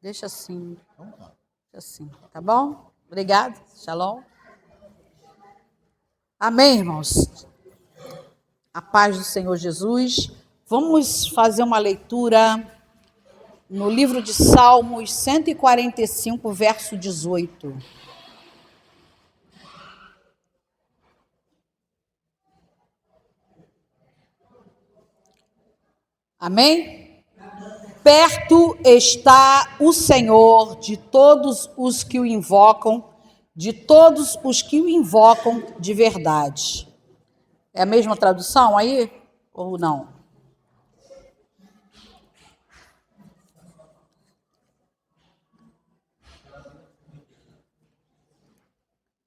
Deixa assim. Deixa assim, tá bom? Obrigado. Shalom. Amém, irmãos. A paz do Senhor Jesus. Vamos fazer uma leitura no livro de Salmos 145, verso 18. Amém? Perto está o Senhor de todos os que o invocam, de todos os que o invocam de verdade. É a mesma tradução aí ou não?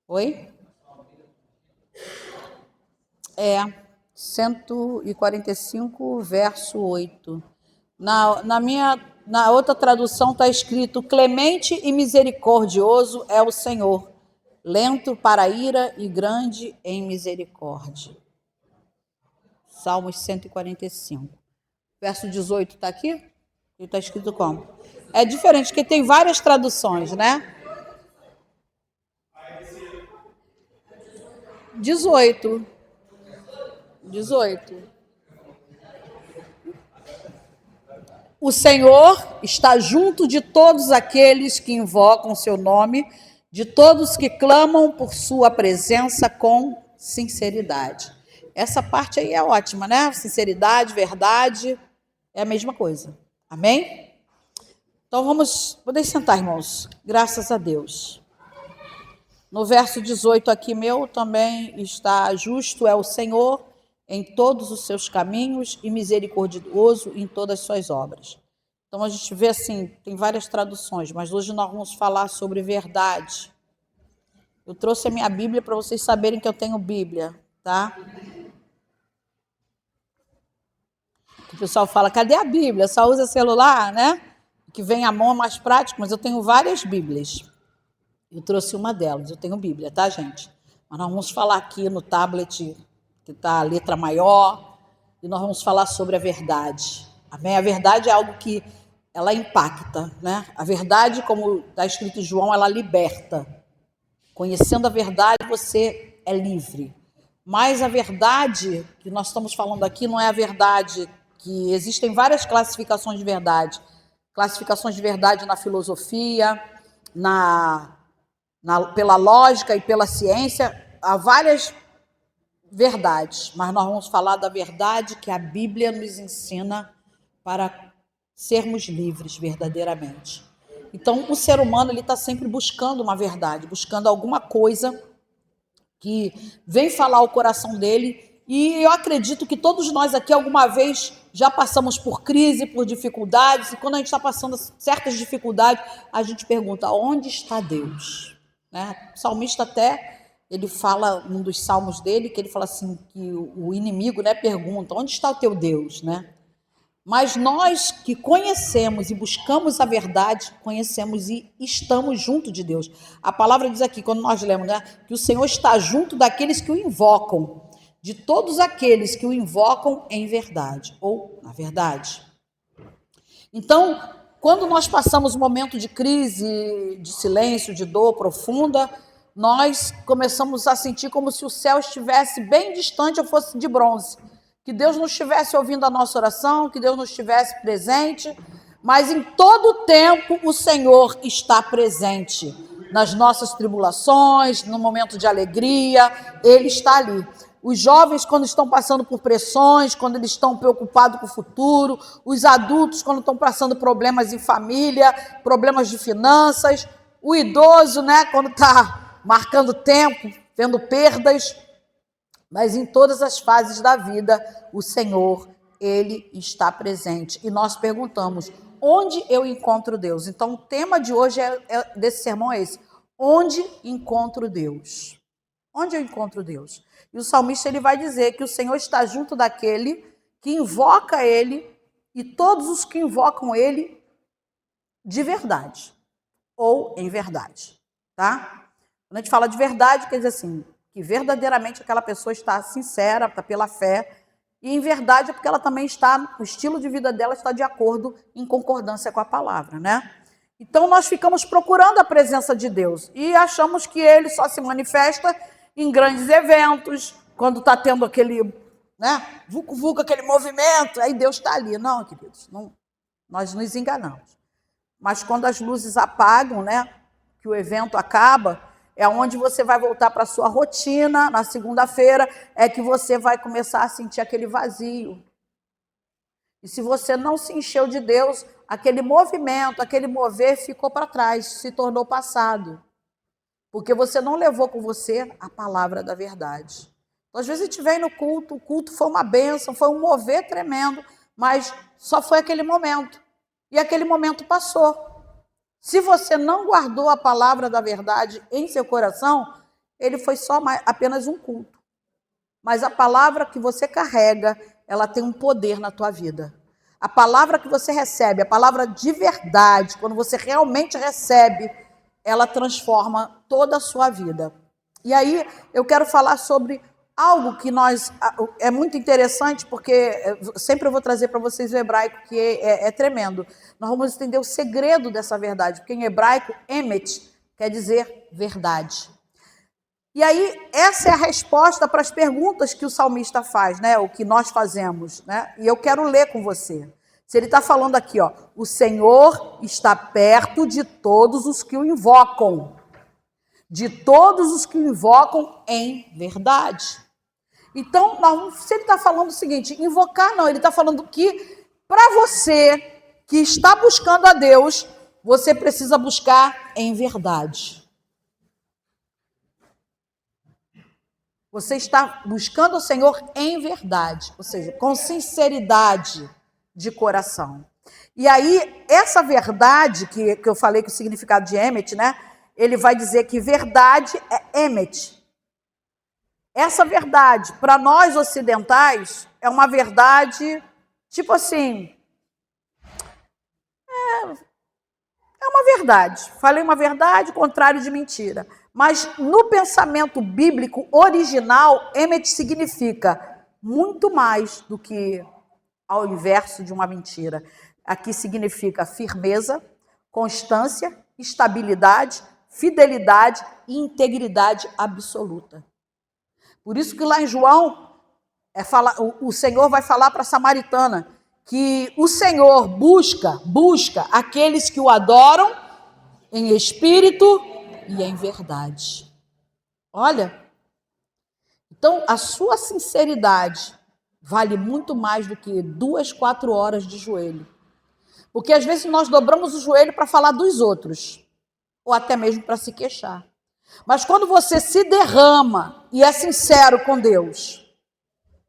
Oi? É, 145, verso 8. Na outra tradução está escrito: clemente e misericordioso é o Senhor, lento para a ira e grande em misericórdia. Salmos 145. Verso 18 está aqui? E está escrito como? É diferente, porque tem várias traduções, né? 18. O Senhor está junto de todos aqueles que invocam seu nome, de todos que clamam por sua presença com sinceridade. Essa parte aí é ótima, né? Sinceridade, verdade, é a mesma coisa. Amém? Então vamos, podem sentar, irmãos. Graças a Deus. No verso 18 aqui meu também está: justo é o Senhor em todos os seus caminhos e misericordioso em todas as suas obras. Então a gente vê assim, tem várias traduções, mas hoje nós vamos falar sobre verdade. Eu trouxe a minha Bíblia para vocês saberem que eu tenho Bíblia, tá? O pessoal fala: cadê a Bíblia? Só usa celular, né? Que vem à mão é mais prático, mas eu tenho várias Bíblias. Eu trouxe uma delas, eu tenho Bíblia, tá, gente? Mas nós vamos falar aqui no tablet, que está a letra maior, e nós vamos falar sobre a verdade. Amém? A verdade é algo que ela impacta, né? A verdade, como está escrito em João, ela liberta. Conhecendo a verdade, você é livre. Mas a verdade que nós estamos falando aqui não é a verdade que existem várias classificações de verdade. Classificações de verdade na filosofia, pela lógica e pela ciência, há várias verdades, mas nós vamos falar da verdade que a Bíblia nos ensina para sermos livres verdadeiramente. Então, o ser humano ele está sempre buscando uma verdade, buscando alguma coisa que vem falar ao coração dele, e eu acredito que todos nós aqui alguma vez já passamos por crise, por dificuldades, e quando a gente está passando certas dificuldades, a gente pergunta: onde está Deus? Né? O salmista até, ele fala, num dos salmos dele, que ele fala assim, que o inimigo, né, pergunta: onde está o teu Deus? Né? Mas nós que conhecemos e buscamos a verdade, conhecemos e estamos junto de Deus. A palavra diz aqui, quando nós lemos, né, que o Senhor está junto daqueles que o invocam, de todos aqueles que o invocam em verdade, ou na verdade. Então, quando nós passamos um momento de crise, de silêncio, de dor profunda, nós começamos a sentir como se o céu estivesse bem distante ou fosse de bronze. Que Deus não estivesse ouvindo a nossa oração, que Deus não estivesse presente, mas em todo o tempo o Senhor está presente. Nas nossas tribulações, no momento de alegria, Ele está ali. Os jovens, quando estão passando por pressões, quando eles estão preocupados com o futuro, os adultos, quando estão passando problemas em família, problemas de finanças, o idoso, né, quando está marcando tempo, tendo perdas. Mas em todas as fases da vida, o Senhor, Ele está presente. E nós perguntamos: onde eu encontro Deus? Então, o tema de hoje desse sermão é esse: onde encontro Deus? Onde eu encontro Deus? E o salmista ele vai dizer que o Senhor está junto daquele que invoca Ele e todos os que invocam Ele de verdade ou em verdade, tá? Quando a gente fala de verdade, quer dizer assim, que verdadeiramente aquela pessoa está sincera, está pela fé, e em verdade é porque ela também está, o estilo de vida dela está de acordo, em concordância com a palavra, né? Então nós ficamos procurando a presença de Deus e achamos que ele só se manifesta em grandes eventos, quando está tendo aquele, né, vucu-vucu, aquele movimento, aí Deus está ali. Não, queridos, não, nós nos enganamos. Mas quando as luzes apagam, né, que o evento acaba, é onde você vai voltar para a sua rotina, na segunda-feira, é que você vai começar a sentir aquele vazio. E se você não se encheu de Deus, aquele movimento, aquele mover ficou para trás, se tornou passado. Porque você não levou com você a palavra da verdade. Então, às vezes a gente vem no culto, o culto foi uma bênção, foi um mover tremendo, mas só foi aquele momento. E aquele momento passou. Se você não guardou a palavra da verdade em seu coração, ele foi só apenas um culto. Mas a palavra que você carrega, ela tem um poder na tua vida. A palavra que você recebe, a palavra de verdade, quando você realmente recebe, ela transforma toda a sua vida. E aí eu quero falar sobre algo que é muito interessante, porque sempre eu vou trazer para vocês o hebraico, que é tremendo. Nós vamos entender o segredo dessa verdade, porque em hebraico, emet quer dizer verdade. E aí, essa é a resposta para as perguntas que o salmista faz, né? O que nós fazemos, né? E eu quero ler com você. Se ele está falando aqui, ó, o Senhor está perto de todos os que o invocam. De todos os que o invocam em verdade. Então, se ele está falando o seguinte, invocar não, ele está falando que para você que está buscando a Deus, você precisa buscar em verdade. Você está buscando o Senhor em verdade, ou seja, com sinceridade de coração. E aí, essa verdade, que eu falei que o significado de emet, né? Ele vai dizer que verdade é emet. Essa verdade, para nós ocidentais, é uma verdade, tipo assim, é uma verdade. Falei uma verdade, contrário de mentira. Mas no pensamento bíblico original, emet significa muito mais do que ao inverso de uma mentira. Aqui significa firmeza, constância, estabilidade, fidelidade e integridade absoluta. Por isso que lá em João, o Senhor vai falar para a samaritana que o Senhor busca aqueles que o adoram em espírito e em verdade. Olha, então a sua sinceridade vale muito mais do que 2, 4 horas de joelho. Porque às vezes nós dobramos o joelho para falar dos outros, ou até mesmo para se queixar. Mas quando você se derrama e é sincero com Deus,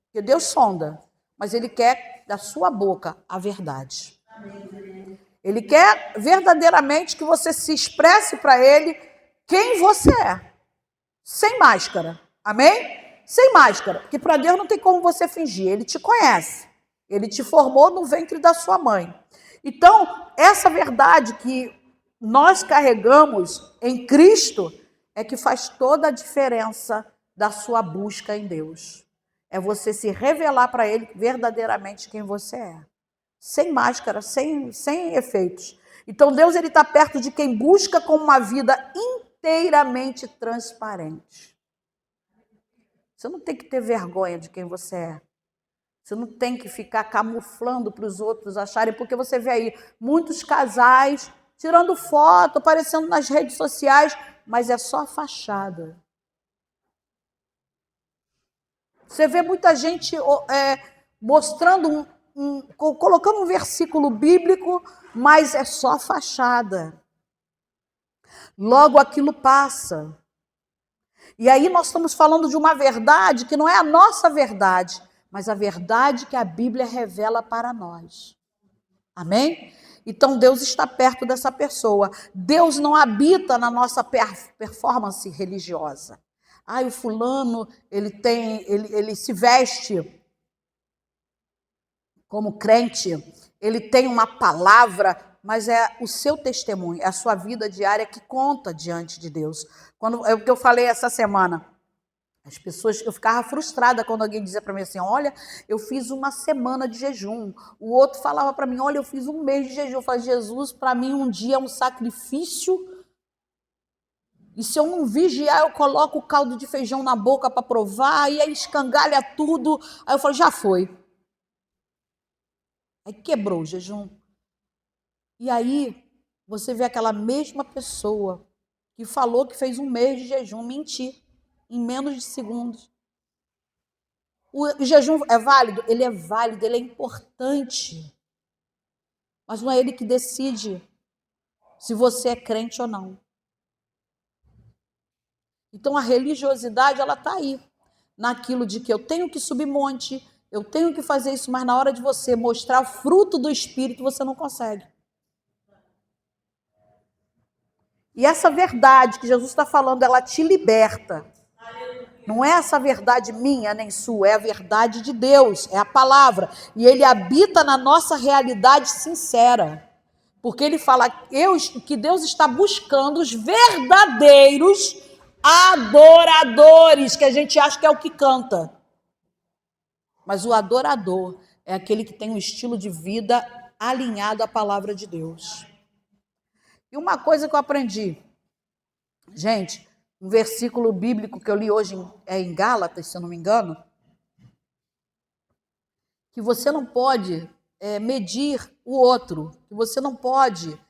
porque Deus sonda, mas Ele quer da sua boca a verdade. Ele quer verdadeiramente que você se expresse para Ele quem você é, sem máscara. Amém? Sem máscara, porque para Deus não tem como você fingir, Ele te conhece, Ele te formou no ventre da sua mãe. Então, essa verdade que nós carregamos em Cristo é que faz toda a diferença da sua busca em Deus. É você se revelar para Ele verdadeiramente quem você é, sem máscara, sem efeitos. Então, Deus está perto de quem busca com uma vida inteiramente transparente. Você não tem que ter vergonha de quem você é. Você não tem que ficar camuflando para os outros acharem, porque você vê aí muitos casais tirando foto, aparecendo nas redes sociais, mas é só fachada. Você vê muita gente mostrando, colocando um versículo bíblico, mas é só fachada. Logo aquilo passa. E aí nós estamos falando de uma verdade que não é a nossa verdade, mas a verdade que a Bíblia revela para nós. Amém? Então Deus está perto dessa pessoa. Deus não habita na nossa performance religiosa. O fulano, ele se veste como crente, ele tem uma palavra, mas é o seu testemunho, é a sua vida diária que conta diante de Deus. É o que eu falei essa semana. As pessoas, eu ficava frustrada quando alguém dizia para mim assim, olha, eu fiz uma semana de jejum. O outro falava para mim, olha, eu fiz um mês de jejum. Eu falei, Jesus, para mim um dia é um sacrifício. E se eu não vigiar, eu coloco o caldo de feijão na boca para provar, e aí escangalha tudo. Aí eu falei, já foi. Aí quebrou o jejum. E aí você vê aquela mesma pessoa que falou que fez um mês de jejum mentir em menos de segundos. O jejum é válido? Ele é válido, ele é importante. Mas não é ele que decide se você é crente ou não. Então a religiosidade, ela está aí, naquilo de que eu tenho que subir monte, eu tenho que fazer isso, mas na hora de você mostrar o fruto do Espírito, você não consegue. E essa verdade que Jesus está falando, ela te liberta. Não é essa verdade minha nem sua, é a verdade de Deus, é a palavra. E ele habita na nossa realidade sincera. Porque ele fala que Deus está buscando os verdadeiros adoradores, que a gente acha que é o que canta. Mas o adorador é aquele que tem um estilo de vida alinhado à palavra de Deus. E uma coisa que eu aprendi, gente, um versículo bíblico que eu li hoje é em Gálatas, se eu não me engano, que você não pode medir o outro, que você não pode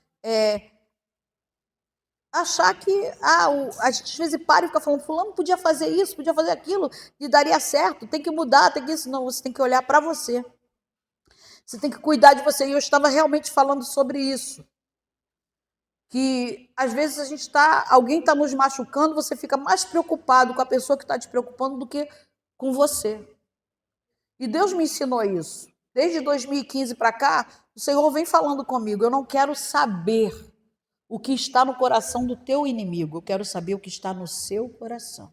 achar que a gente às vezes para e fica falando, fulano podia fazer isso, podia fazer aquilo, e daria certo, tem que mudar, tem que isso. Não, você tem que olhar para você. Você tem que cuidar de você. E eu estava realmente falando sobre isso. Que às vezes alguém está nos machucando, você fica mais preocupado com a pessoa que está te preocupando do que com você. E Deus me ensinou isso. Desde 2015 para cá, o Senhor vem falando comigo. Eu não quero saber o que está no coração do teu inimigo. Eu quero saber o que está no seu coração.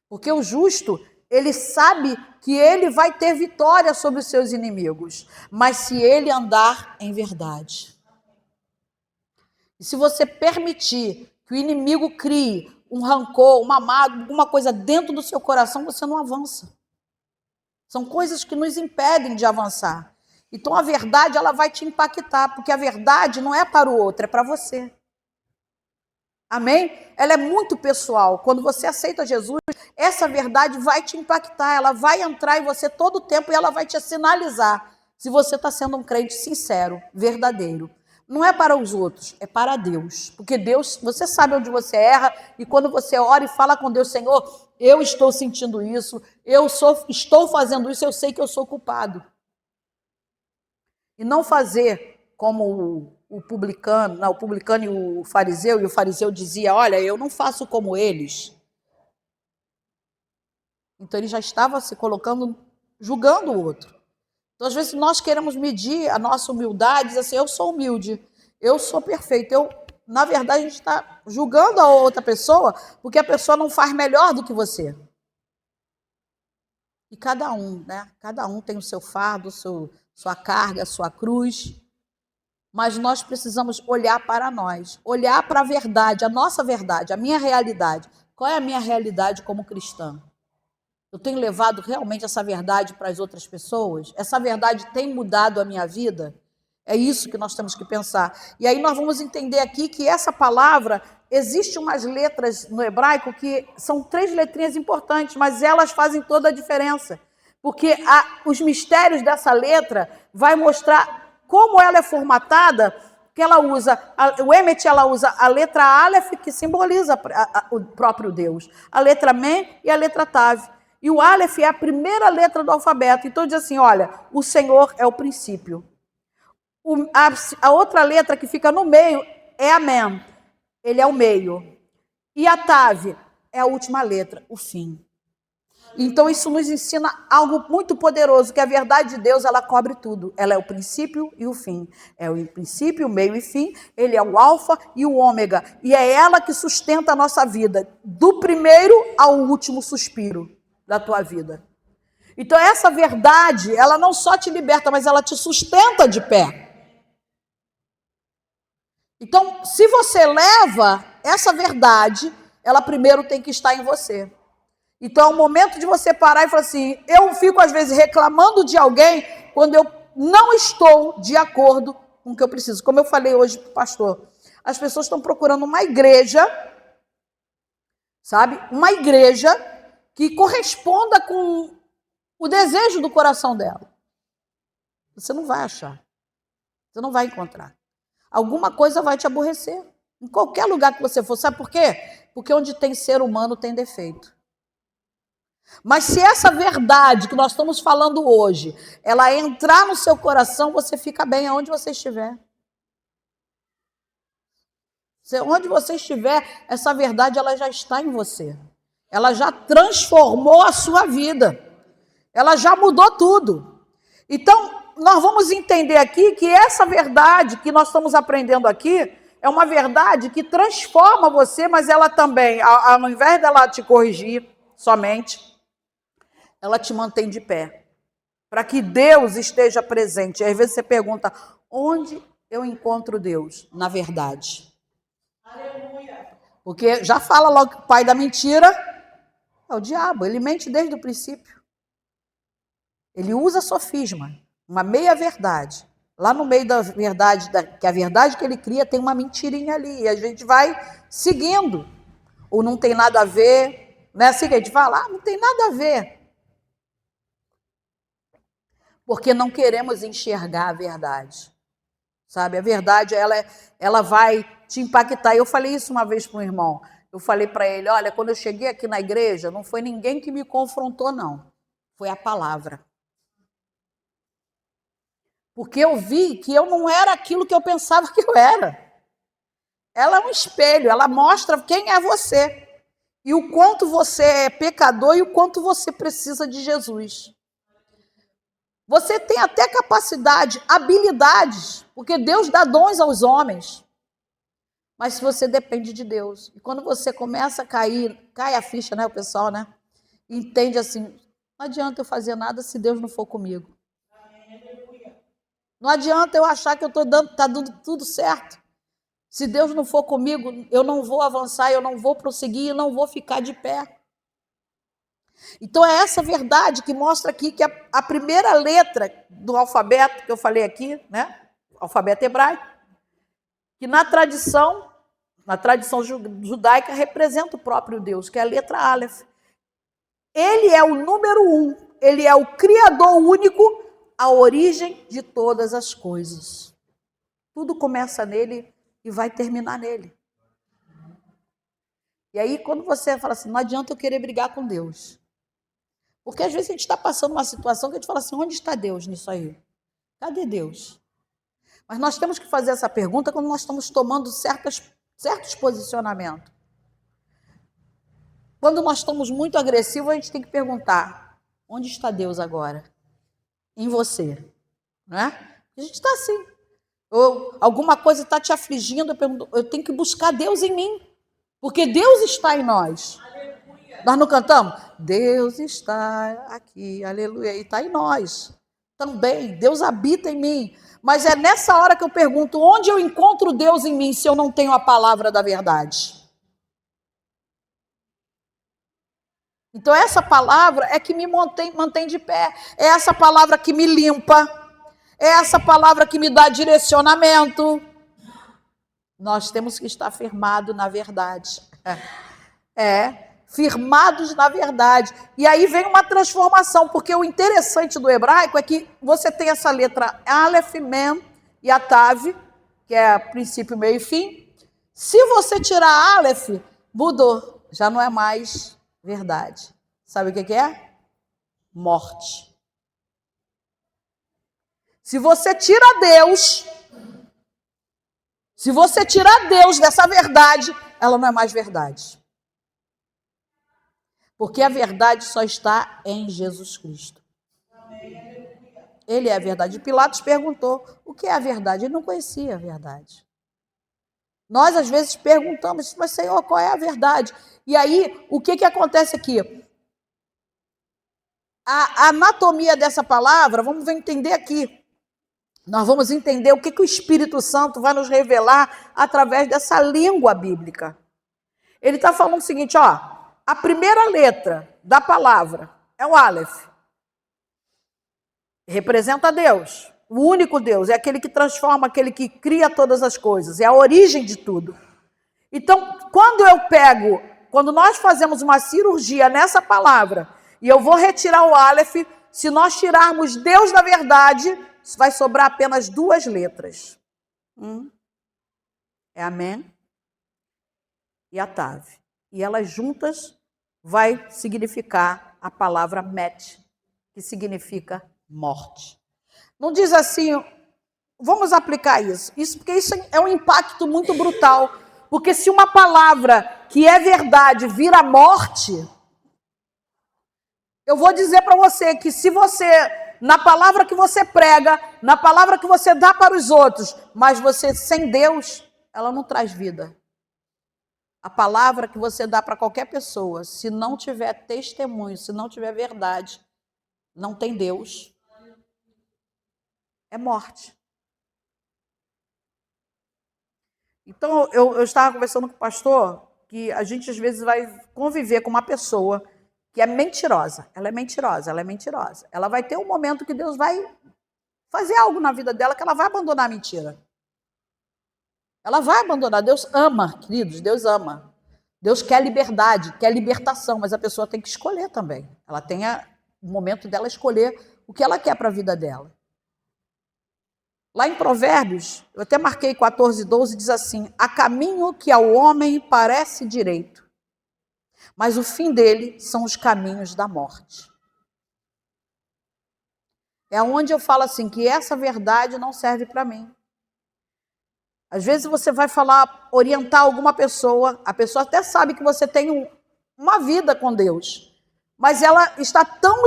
Porque o justo, ele sabe que ele vai ter vitória sobre os seus inimigos. Mas se ele andar em verdade. E se você permitir que o inimigo crie um rancor, uma mágoa, alguma coisa dentro do seu coração, você não avança. São coisas que nos impedem de avançar. Então a verdade, ela vai te impactar, porque a verdade não é para o outro, é para você. Amém? Ela é muito pessoal. Quando você aceita Jesus, essa verdade vai te impactar, ela vai entrar em você todo o tempo e ela vai te sinalizar se você está sendo um crente sincero, verdadeiro. Não é para os outros, é para Deus. Porque Deus, você sabe onde você erra, e quando você ora e fala com Deus, Senhor, eu estou sentindo isso, estou fazendo isso, eu sei que eu sou culpado. E não fazer como o publicano e o fariseu dizia, olha, eu não faço como eles. Então ele já estava se colocando, julgando o outro. Então, às vezes, nós queremos medir a nossa humildade, dizer assim, eu sou humilde, eu sou perfeito. Na verdade, a gente está julgando a outra pessoa porque a pessoa não faz melhor do que você. E cada um, né? Cada um tem o seu fardo, sua carga, sua cruz. Mas nós precisamos olhar para nós, olhar para a verdade, a nossa verdade, a minha realidade. Qual é a minha realidade como cristã? Eu tenho levado realmente essa verdade para as outras pessoas? Essa verdade tem mudado a minha vida? É isso que nós temos que pensar. E aí nós vamos entender aqui que essa palavra, existe umas letras no hebraico que são 3 letrinhas importantes, mas elas fazem toda a diferença. Porque os mistérios dessa letra vai mostrar como ela é formatada, que ela usa, o Emet, ela usa a letra Aleph, que simboliza o próprio Deus, a letra Mem e a letra Tav. E o Aleph é a primeira letra do alfabeto. Então diz assim, olha, o Senhor é o princípio. A outra letra que fica no meio é a Mem. Ele é o meio. E a Tav é a última letra, o fim. Então isso nos ensina algo muito poderoso, que a verdade de Deus, ela cobre tudo. Ela é o princípio e o fim. É o princípio, o meio e fim. Ele é o alfa e o ômega. E é ela que sustenta a nossa vida, do primeiro ao último suspiro da tua vida. Então essa verdade, ela não só te liberta, mas ela te sustenta de pé. Então, se você leva essa verdade, ela primeiro tem que estar em você. Então é o momento de você parar e falar assim, eu fico às vezes reclamando de alguém quando eu não estou de acordo com o que eu preciso. Como eu falei hoje para o pastor, as pessoas estão procurando uma igreja, sabe? Uma igreja que corresponda com o desejo do coração dela. Você não vai achar. Você não vai encontrar. Alguma coisa vai te aborrecer. Em qualquer lugar que você for. Sabe por quê? Porque onde tem ser humano tem defeito. Mas se essa verdade que nós estamos falando hoje, ela entrar no seu coração, você fica bem aonde você estiver. Onde você estiver, essa verdade ela já está em você. Ela já transformou a sua vida. Ela já mudou tudo. Então, nós vamos entender aqui que essa verdade que nós estamos aprendendo aqui é uma verdade que transforma você, mas ela também, ao invés dela te corrigir somente, ela te mantém de pé. Para que Deus esteja presente. E às vezes você pergunta, onde eu encontro Deus? Na verdade. Aleluia. Porque já fala logo que o pai da mentira é o diabo. Ele mente desde o princípio. Ele usa sofisma, uma meia-verdade. Lá no meio da verdade, que a verdade que ele cria tem uma mentirinha ali. E a gente vai seguindo. Ou não tem nada a ver. Não é assim que a gente fala? Não tem nada a ver. Porque não queremos enxergar a verdade. Sabe? A verdade, ela vai te impactar. Eu falei isso uma vez para um irmão. Eu falei para ele, olha, quando eu cheguei aqui na igreja, não foi ninguém que me confrontou, não. Foi a palavra. Porque eu vi que eu não era aquilo que eu pensava que eu era. Ela é um espelho, ela mostra quem é você. E o quanto você é pecador e o quanto você precisa de Jesus. Você tem até capacidade, habilidades, porque Deus dá dons aos homens. Mas se você depende de Deus. E quando você começa a cair, cai a ficha, né, o pessoal, né? Entende assim, não adianta eu fazer nada se Deus não for comigo. Não adianta eu achar que eu estou dando tudo certo. Se Deus não for comigo, eu não vou avançar, eu não vou prosseguir, eu não vou ficar de pé. Então é essa verdade que mostra aqui que a primeira letra do alfabeto que eu falei aqui, né? Alfabeto hebraico, que na tradição judaica representa o próprio Deus, que é a letra Aleph. Ele é o número 1, ele é o Criador único, a origem de todas as coisas. Tudo começa nele e vai terminar nele. E aí quando você fala assim, não adianta eu querer brigar com Deus. Porque às vezes a gente está passando uma situação que a gente fala assim, onde está Deus nisso aí? Cadê Deus? Mas nós temos que fazer essa pergunta quando nós estamos tomando certos posicionamentos. Quando nós estamos muito agressivos, a gente tem que perguntar, onde está Deus agora? Em você. Né? A gente está assim. Ou alguma coisa está te afligindo, eu tenho que buscar Deus em mim. Porque Deus está em nós. Nós não cantamos? Deus está aqui, aleluia, e está em nós também. Deus habita em mim. Mas é nessa hora que eu pergunto, onde eu encontro Deus em mim se eu não tenho a palavra da verdade? Então essa palavra é que me mantém de pé. É essa palavra que me limpa. É essa palavra que me dá direcionamento. Nós temos que estar firmados na verdade. Firmados na verdade. E aí vem uma transformação, porque o interessante do hebraico é que você tem essa letra Aleph, Mem e Atav, que é princípio, meio e fim. Se você tirar Aleph, mudou. Já não é mais verdade. Sabe o que é? Morte. Se você tira Deus, dessa verdade, ela não é mais verdade. Porque a verdade só está em Jesus Cristo. Ele é a verdade. Pilatos perguntou, o que é a verdade? Ele não conhecia a verdade. Nós, às vezes, perguntamos, mas Senhor, qual é a verdade? E aí, o que acontece aqui? A anatomia dessa palavra, vamos entender aqui. Nós vamos entender o que o Espírito Santo vai nos revelar através dessa língua bíblica. Ele está falando o seguinte, ó, a primeira letra da palavra é o Aleph. Representa Deus. O único Deus. É aquele que transforma, aquele que cria todas as coisas. É a origem de tudo. Então, quando nós fazemos uma cirurgia nessa palavra, e eu vou retirar o Aleph, se nós tirarmos Deus da verdade, vai sobrar apenas 2 letras. É Amém e a Tav. E elas juntas vai significar a palavra Met, que significa morte. Não diz assim, vamos aplicar isso. Porque isso é um impacto muito brutal. Porque se uma palavra que é verdade vira morte, eu vou dizer para você que se você, na palavra que você prega, na palavra que você dá para os outros, mas você sem Deus, ela não traz vida. A palavra que você dá para qualquer pessoa, se não tiver testemunho, se não tiver verdade, não tem Deus, é morte. Então, eu estava conversando com o pastor que a gente às vezes vai conviver com uma pessoa que é mentirosa. Ela é mentirosa, ela é mentirosa. Ela vai ter um momento que Deus vai fazer algo na vida dela que ela vai abandonar a mentira. Ela vai abandonar. Deus ama, queridos, Deus ama. Deus quer liberdade, quer libertação, mas a pessoa tem que escolher também. Ela tem o momento dela escolher o que ela quer para a vida dela. Lá em Provérbios, eu até marquei 14:12, diz assim: há caminho que ao homem parece direito, mas o fim dele são os caminhos da morte. É onde eu falo assim, que essa verdade não serve para mim. Às vezes você vai falar, orientar alguma pessoa, a pessoa até sabe que você tem uma vida com Deus, mas ela está tão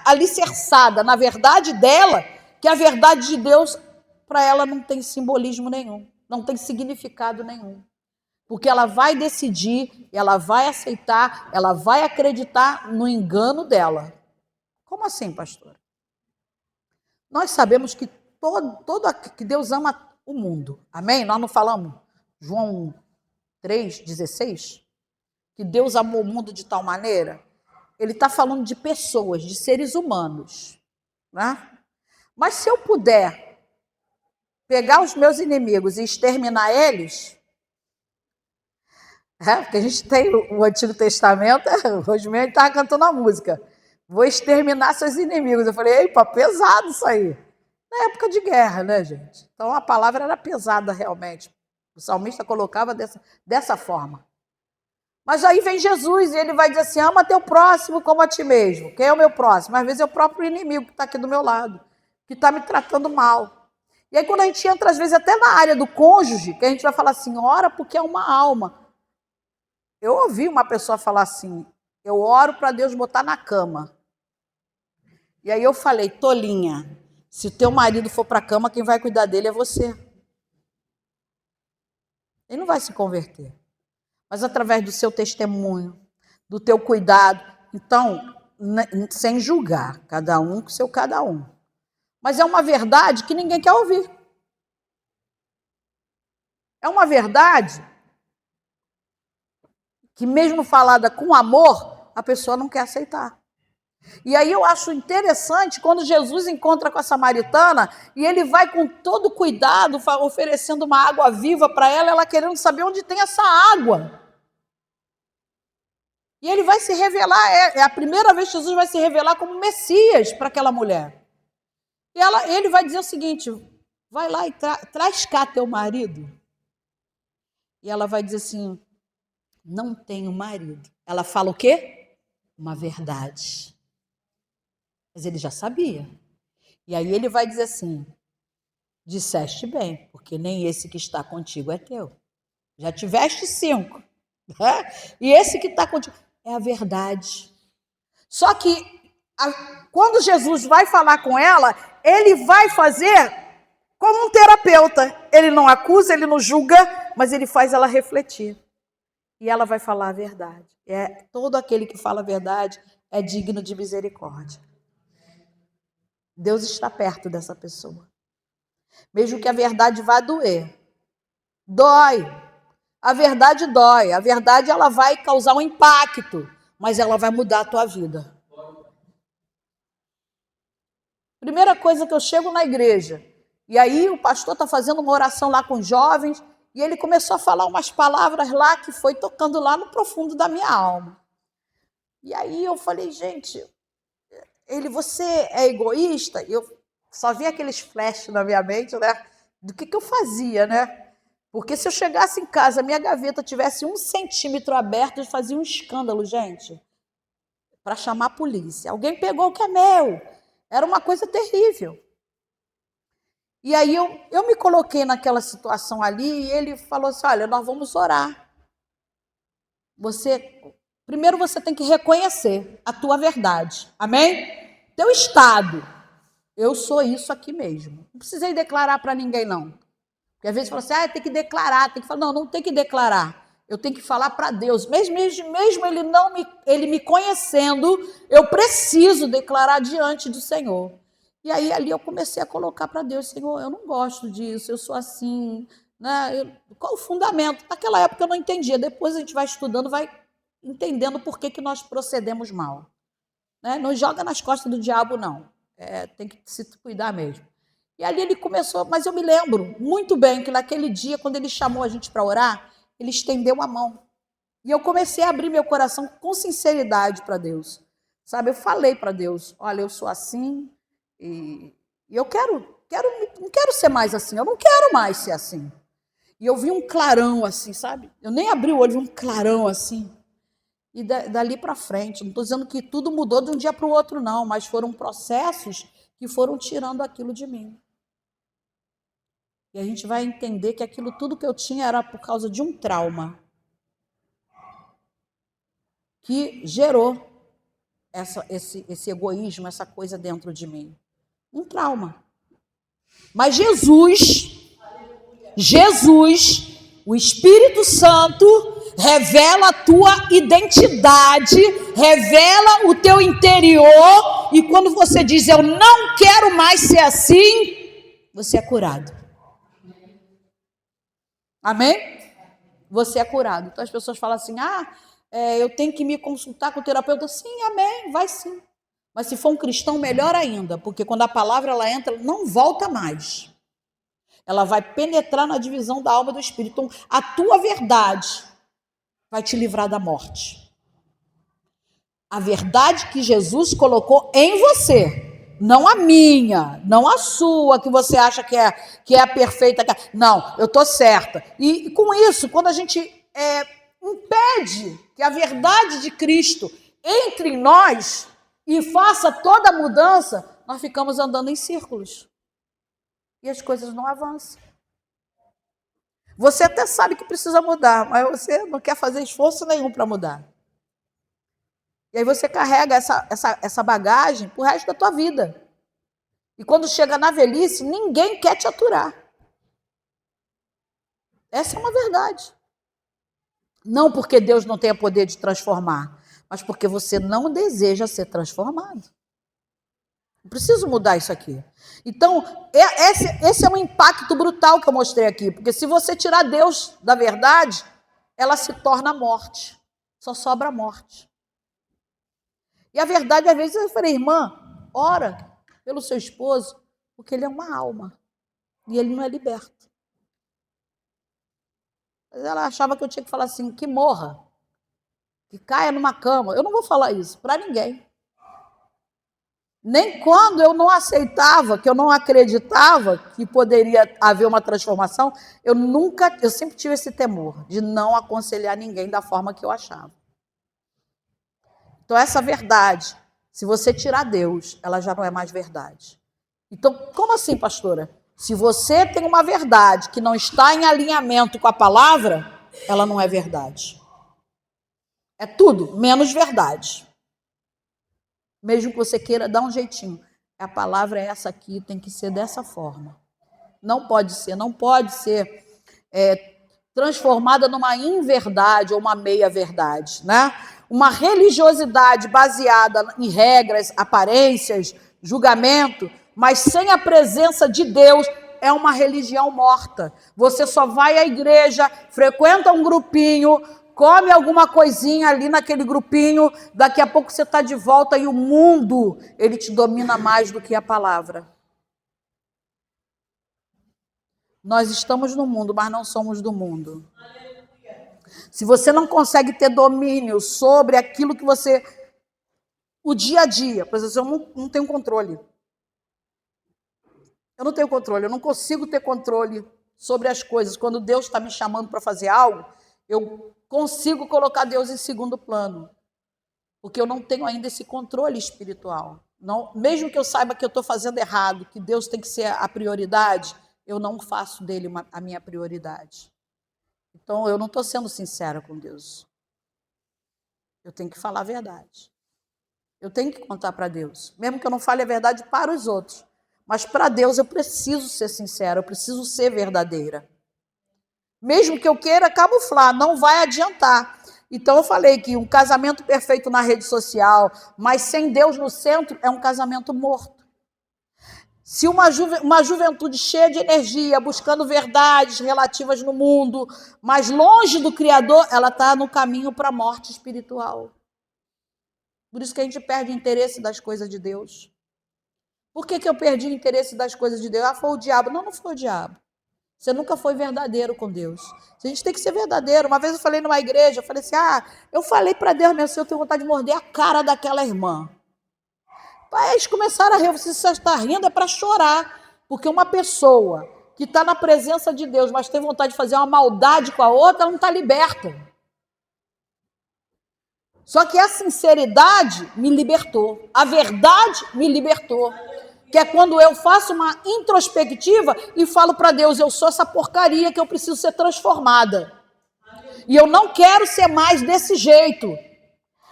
alicerçada na verdade dela, que a verdade de Deus, para ela, não tem simbolismo nenhum, não tem significado nenhum. Porque ela vai decidir, ela vai aceitar, ela vai acreditar no engano dela. Como assim, pastora? Nós sabemos que que Deus ama o mundo. Amém? Nós não falamos João 3,16? Que Deus amou o mundo de tal maneira? Ele está falando de pessoas, de seres humanos. Né? Mas se eu puder pegar os meus inimigos e exterminar eles, porque a gente tem o Antigo Testamento, o Rosmeio estava cantando a música, vou exterminar seus inimigos. Eu falei, epa, pesado isso aí. Na época de guerra, né, gente? Então a palavra era pesada realmente. O salmista colocava dessa forma. Mas aí vem Jesus e ele vai dizer assim, ama teu próximo como a ti mesmo. Quem é o meu próximo? Às vezes é o próprio inimigo que está aqui do meu lado, que está me tratando mal. E aí quando a gente entra, às vezes, até na área do cônjuge, que a gente vai falar assim, ora porque é uma alma. Eu ouvi uma pessoa falar assim, eu oro para Deus botar na cama. E aí eu falei, tolinha, se teu marido for para a cama, quem vai cuidar dele é você. Ele não vai se converter. Mas através do seu testemunho, do teu cuidado. Então, sem julgar, cada um com seu cada um. Mas é uma verdade que ninguém quer ouvir. É uma verdade que, mesmo falada com amor, a pessoa não quer aceitar. E aí eu acho interessante quando Jesus encontra com a samaritana e ele vai com todo cuidado oferecendo uma água viva para ela, ela querendo saber onde tem essa água. E ele vai se revelar, é a primeira vez que Jesus vai se revelar como Messias para aquela mulher. E ele vai dizer o seguinte, vai lá e traz cá teu marido. E ela vai dizer assim, não tenho marido. Ela fala o quê? Uma verdade. Mas ele já sabia. E aí ele vai dizer assim, disseste bem, porque nem esse que está contigo é teu. Já tiveste 5. Né? E esse que está contigo é a verdade. Só que quando Jesus vai falar com ela, ele vai fazer como um terapeuta. Ele não acusa, ele não julga, mas ele faz ela refletir. E ela vai falar a verdade. Todo aquele que fala a verdade é digno de misericórdia. Deus está perto dessa pessoa. Mesmo que a verdade vá doer. Dói. A verdade dói. A verdade ela vai causar um impacto. mas ela vai mudar a tua vida. Primeira coisa que eu chego na igreja, e aí o pastor está fazendo uma oração lá com os jovens, e ele começou a falar umas palavras lá que foi tocando lá no profundo da minha alma. E aí eu falei, gente, você é egoísta? E eu só vi aqueles flashes na minha mente, né? Do que eu fazia, né? Porque se eu chegasse em casa, minha gaveta tivesse 1 centímetro aberto, eu fazia um escândalo, gente, para chamar a polícia. Alguém pegou o que é meu. Era uma coisa terrível. E aí eu me coloquei naquela situação ali e ele falou assim, olha, nós vamos orar. Primeiro você tem que reconhecer a tua verdade. Amém? Teu estado. Eu sou isso aqui mesmo. Não precisei declarar para ninguém, não. Porque às vezes fala assim, tem que declarar, tem que falar. Não, não tem que declarar. Eu tenho que falar para Deus. Mesmo ele me conhecendo, eu preciso declarar diante do Senhor. E aí ali eu comecei a colocar para Deus, Senhor, eu não gosto disso, eu sou assim. Né? Qual o fundamento? Naquela época eu não entendia. Depois a gente vai estudando, vai entendendo por que nós procedemos mal. Né? Não joga nas costas do diabo, não. Tem que se cuidar mesmo. E ali ele começou, mas eu me lembro muito bem que naquele dia, quando ele chamou a gente para orar, ele estendeu a mão. E eu comecei a abrir meu coração com sinceridade para Deus. Sabe, eu falei para Deus, olha, eu sou assim e eu não quero ser mais assim, eu não quero mais ser assim. E eu vi um clarão assim, sabe? Eu nem abri o olho, vi um clarão assim. E dali para frente, não estou dizendo que tudo mudou de um dia para o outro, não, mas foram processos que foram tirando aquilo de mim. E a gente vai entender que aquilo tudo que eu tinha era por causa de um trauma que gerou esse egoísmo, essa coisa dentro de mim. Um trauma. Mas Jesus, o Espírito Santo, revela a tua identidade, revela o teu interior, e quando você diz, eu não quero mais ser assim, você é curado. Amém? Você é curado. Então as pessoas falam assim, eu tenho que me consultar com o terapeuta. Sim, amém, vai sim. Mas se for um cristão, melhor ainda, porque quando a palavra ela entra, não volta mais. Ela vai penetrar na divisão da alma e do espírito. Então, a tua verdade vai te livrar da morte. A verdade que Jesus colocou em você, não a minha, não a sua, que você acha que é a perfeita. Não, eu estou certa. E com isso, quando a gente impede que a verdade de Cristo entre em nós e faça toda a mudança, nós ficamos andando em círculos. E as coisas não avançam. Você até sabe que precisa mudar, mas você não quer fazer esforço nenhum para mudar. E aí você carrega essa bagagem pro resto da tua vida. E quando chega na velhice, ninguém quer te aturar. Essa é uma verdade. Não porque Deus não tenha poder de transformar, mas porque você não deseja ser transformado. Eu preciso mudar isso aqui. Então, esse é um impacto brutal que eu mostrei aqui. Porque se você tirar Deus da verdade, ela se torna morte. Só sobra morte. E a verdade, às vezes, eu falei, irmã, ora pelo seu esposo, porque ele é uma alma. E ele não é liberto. Mas ela achava que eu tinha que falar assim, que morra. Que caia numa cama. Eu não vou falar isso para ninguém. Nem quando eu não aceitava, que eu não acreditava que poderia haver uma transformação, eu sempre tive esse temor de não aconselhar ninguém da forma que eu achava. Então, essa verdade, se você tirar Deus, ela já não é mais verdade. Então, como assim, pastora? Se você tem uma verdade que não está em alinhamento com a palavra, ela não é verdade. É tudo menos verdade. Mesmo que você queira dar um jeitinho. A palavra é essa aqui, tem que ser dessa forma. Não pode ser transformada numa inverdade ou uma meia-verdade, né? Uma religiosidade baseada em regras, aparências, julgamento, mas sem a presença de Deus, é uma religião morta. Você só vai à igreja, frequenta um grupinho, come alguma coisinha ali naquele grupinho, daqui a pouco você está de volta e o mundo, ele te domina mais do que a palavra. Nós estamos no mundo, mas não somos do mundo. Se você não consegue ter domínio sobre aquilo que você... O dia a dia, por exemplo, eu não tenho controle. Eu não tenho controle, eu não consigo ter controle sobre as coisas. Quando Deus está me chamando para fazer algo, eu consigo colocar Deus em segundo plano. Porque eu não tenho ainda esse controle espiritual. Não, mesmo que eu saiba que eu estou fazendo errado, que Deus tem que ser a prioridade, eu não faço dele a minha prioridade. Então, eu não estou sendo sincera com Deus. Eu tenho que falar a verdade. Eu tenho que contar para Deus. Mesmo que eu não fale a verdade para os outros. Mas para Deus eu preciso ser sincera, eu preciso ser verdadeira. Mesmo que eu queira camuflar, não vai adiantar. Então eu falei que um casamento perfeito na rede social, mas sem Deus no centro, é um casamento morto. Se uma juventude cheia de energia, buscando verdades relativas no mundo, mas longe do Criador, ela está no caminho para a morte espiritual. Por isso que a gente perde o interesse das coisas de Deus. Por que eu perdi o interesse das coisas de Deus? Ah, foi o diabo. Não, não foi o diabo. Você nunca foi verdadeiro com Deus. A gente tem que ser verdadeiro. Uma vez eu falei numa igreja, eu falei assim, eu falei para Deus, meu Senhor, eu tenho vontade de morder a cara daquela irmã. Aí eles começaram a rir, você está rindo, é para chorar. Porque uma pessoa que está na presença de Deus, mas tem vontade de fazer uma maldade com a outra, ela não está liberta. Só que a sinceridade me libertou. A verdade me libertou. Que é quando eu faço uma introspectiva e falo para Deus, eu sou essa porcaria que eu preciso ser transformada. E eu não quero ser mais desse jeito.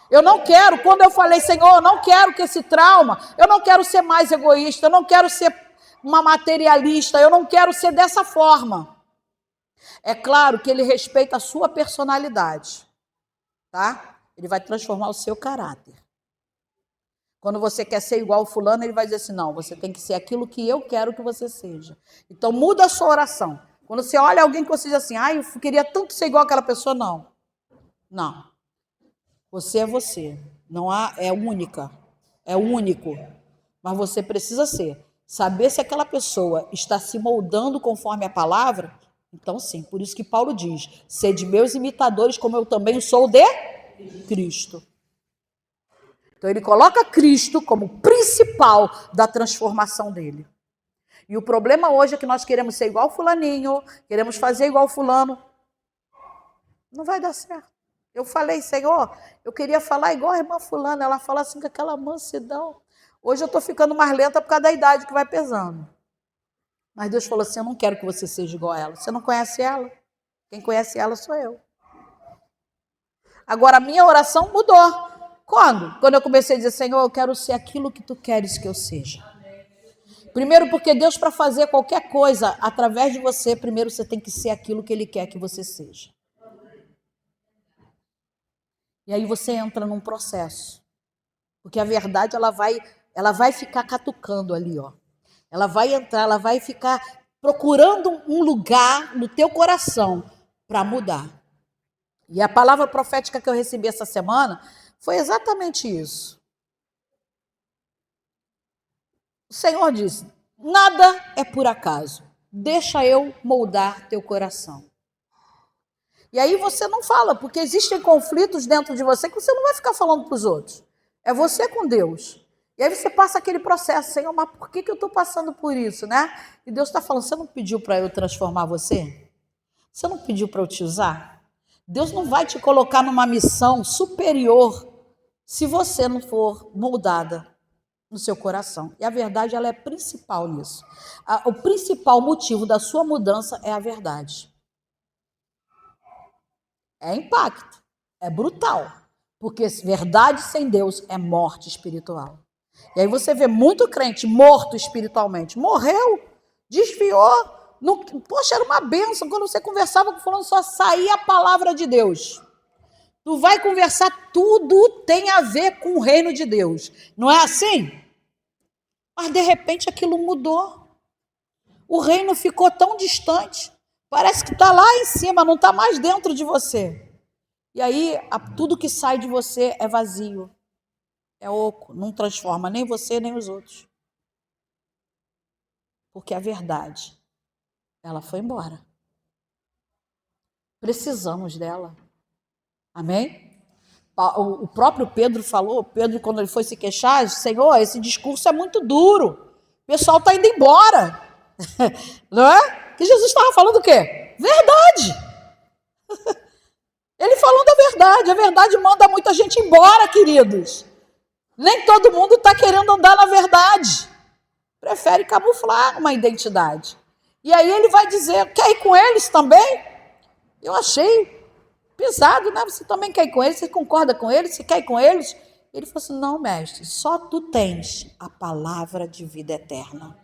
Eu não quero, quando eu falei, Senhor, eu não quero que esse trauma, eu não quero ser mais egoísta, eu não quero ser uma materialista, eu não quero ser dessa forma. É claro que ele respeita a sua personalidade, tá? Ele vai transformar o seu caráter. Quando você quer ser igual ao fulano, ele vai dizer assim, não, você tem que ser aquilo que eu quero que você seja. Então, muda a sua oração. Quando você olha alguém que você diz assim, eu queria tanto ser igual àquela pessoa, não. Não. Você é você. Não é única. É único. Mas você precisa ser. Saber se aquela pessoa está se moldando conforme a palavra, então sim. Por isso que Paulo diz, sede meus imitadores, como eu também sou de Cristo. Então, ele coloca Cristo como principal da transformação dele. E o problema hoje é que nós queremos ser igual fulaninho, queremos fazer igual fulano. Não vai dar certo. Eu falei, Senhor, eu queria falar igual a irmã fulana, ela fala assim com aquela mansidão. Hoje eu estou ficando mais lenta por causa da idade que vai pesando. Mas Deus falou assim, eu não quero que você seja igual a ela. Você não conhece ela? Quem conhece ela sou eu. Agora, a minha oração mudou. Quando? Quando eu comecei a dizer, Senhor, eu quero ser aquilo que tu queres que eu seja. Primeiro, porque Deus, para fazer qualquer coisa através de você, primeiro você tem que ser aquilo que Ele quer que você seja. E aí você entra num processo. Porque a verdade, ela vai ficar catucando ali, ó. Ela vai entrar, ela vai ficar procurando um lugar no teu coração para mudar. E a palavra profética que eu recebi essa semana foi exatamente isso. O Senhor disse, nada é por acaso. Deixa eu moldar teu coração. E aí você não fala, porque existem conflitos dentro de você que você não vai ficar falando para os outros. É você com Deus. E aí você passa aquele processo, Senhor, mas por que eu estou passando por isso, né? E Deus está falando, você não pediu para eu transformar você? Você não pediu para eu te usar? Deus não vai te colocar numa missão superior se você não for moldada no seu coração. E a verdade, ela é principal nisso. O principal motivo da sua mudança é a verdade. É impacto, é brutal. Porque verdade sem Deus é morte espiritual. E aí você vê muito crente morto espiritualmente. Morreu, desviou. Poxa, era uma bênção. Quando você conversava com fulano, só saía a palavra de Deus. Tu vai conversar, tudo tem a ver com o reino de Deus. Não é assim? Mas de repente aquilo mudou. O reino ficou tão distante. Parece que está lá em cima, não está mais dentro de você. E aí, tudo que sai de você é vazio, é oco, não transforma nem você, nem os outros. Porque a verdade, ela foi embora. Precisamos dela. Amém? O próprio Pedro falou, Pedro, quando ele foi se queixar, Senhor, esse discurso é muito duro. O pessoal está indo embora. Não é? Que Jesus estava falando o quê? Verdade. Ele falando a verdade manda muita gente embora, queridos. Nem todo mundo está querendo andar na verdade. Prefere camuflar uma identidade. E aí ele vai dizer, quer ir com eles também? Eu achei pesado, né? Você também quer ir com eles? Você concorda com eles? Você quer ir com eles? Ele falou assim, não, mestre, só tu tens a palavra de vida eterna.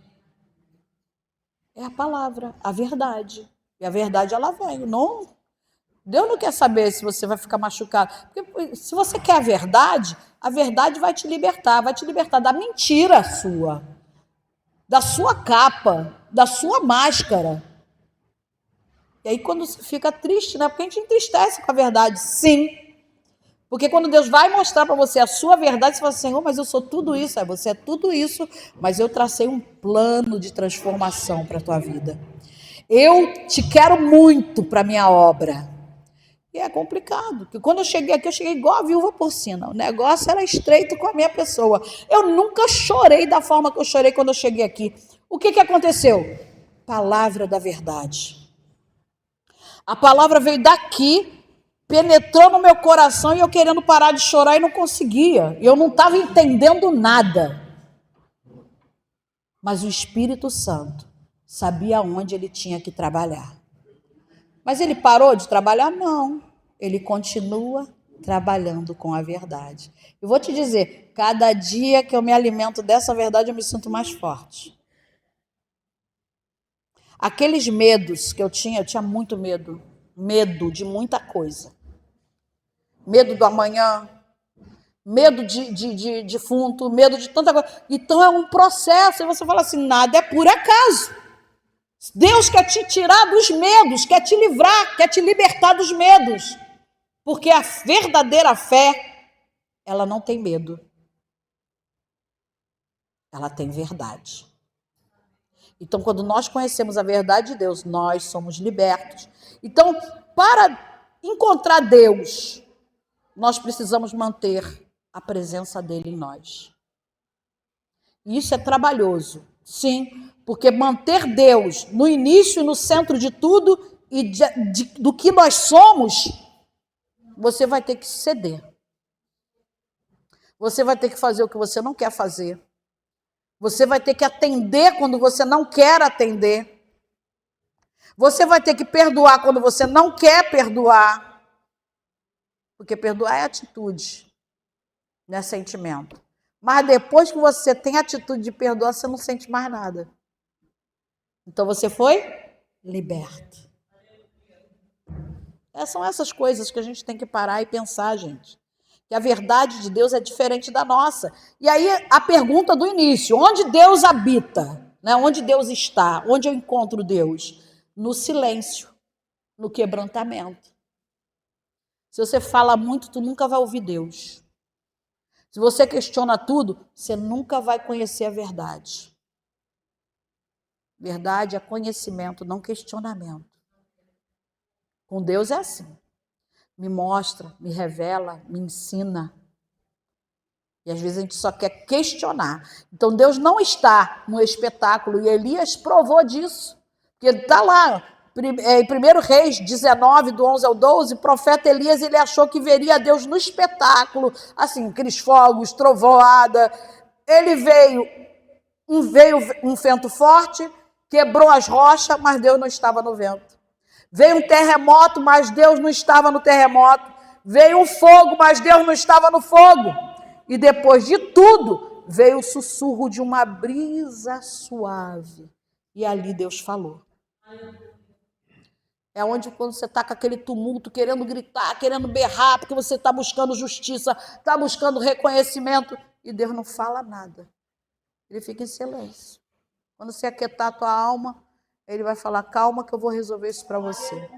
É a palavra, a verdade. E a verdade, ela vem. Não, Deus não quer saber se você vai ficar machucado. Porque se você quer a verdade vai te libertar da mentira sua, da sua capa, da sua máscara. E aí quando você fica triste, né? Porque a gente entristece com a verdade, sim. Porque quando Deus vai mostrar para você a sua verdade, você fala assim, Senhor, mas eu sou tudo isso. Você é tudo isso, mas eu tracei um plano de transformação para a tua vida. Eu te quero muito para a minha obra. E é complicado, porque quando eu cheguei aqui, eu cheguei igual a viúva porcina. O negócio era estreito com a minha pessoa. Eu nunca chorei da forma que eu chorei quando eu cheguei aqui. O que aconteceu? Palavra da verdade. A palavra veio daqui, penetrou no meu coração e eu querendo parar de chorar e não conseguia. Eu não estava entendendo nada. Mas o Espírito Santo sabia onde ele tinha que trabalhar. Mas ele parou de trabalhar? Não. Ele continua trabalhando com a verdade. Eu vou te dizer, cada dia que eu me alimento dessa verdade, eu me sinto mais forte. Aqueles medos que eu tinha muito medo. Medo de muita coisa. Medo do amanhã, medo de defunto, medo de tanta coisa. Então é um processo, e você fala assim, nada é por acaso. Deus quer te tirar dos medos, quer te livrar, quer te libertar dos medos. Porque a verdadeira fé, ela não tem medo. Ela tem verdade. Então, quando nós conhecemos a verdade de Deus, nós somos libertos. Então, para encontrar Deus, nós precisamos manter a presença dele em nós. E isso é trabalhoso, sim, porque manter Deus no início e no centro de tudo e do que nós somos, você vai ter que ceder. Você vai ter que fazer o que você não quer fazer. Você vai ter que atender quando você não quer atender. Você vai ter que perdoar quando você não quer perdoar. Porque perdoar é atitude, não é sentimento. Mas depois que você tem a atitude de perdoar, você não sente mais nada. Então você foi liberto. São essas coisas que a gente tem que parar e pensar, gente. Que a verdade de Deus é diferente da nossa. E aí a pergunta do início, onde Deus habita? Né? Onde Deus está? Onde eu encontro Deus? No silêncio, no quebrantamento. Se você fala muito, tu nunca vai ouvir Deus. Se você questiona tudo, você nunca vai conhecer a verdade. Verdade é conhecimento, não questionamento. Com Deus é assim. Me mostra, me revela, me ensina. E às vezes a gente só quer questionar. Então Deus não está no espetáculo, e Elias provou disso. Porque ele está lá, em 1 Reis 19, do 11 ao 12, o profeta Elias, ele achou que veria Deus no espetáculo, assim, aqueles fogos, trovoada. Ele veio um vento forte, quebrou as rochas, mas Deus não estava no vento. Veio um terremoto, mas Deus não estava no terremoto. Veio um fogo, mas Deus não estava no fogo. E depois de tudo, veio o sussurro de uma brisa suave. E ali Deus falou. É onde quando você está com aquele tumulto, querendo gritar, querendo berrar, porque você está buscando justiça, está buscando reconhecimento, e Deus não fala nada. Ele fica em silêncio. Quando você aquietar a tua alma, ele vai falar, calma que eu vou resolver isso para você.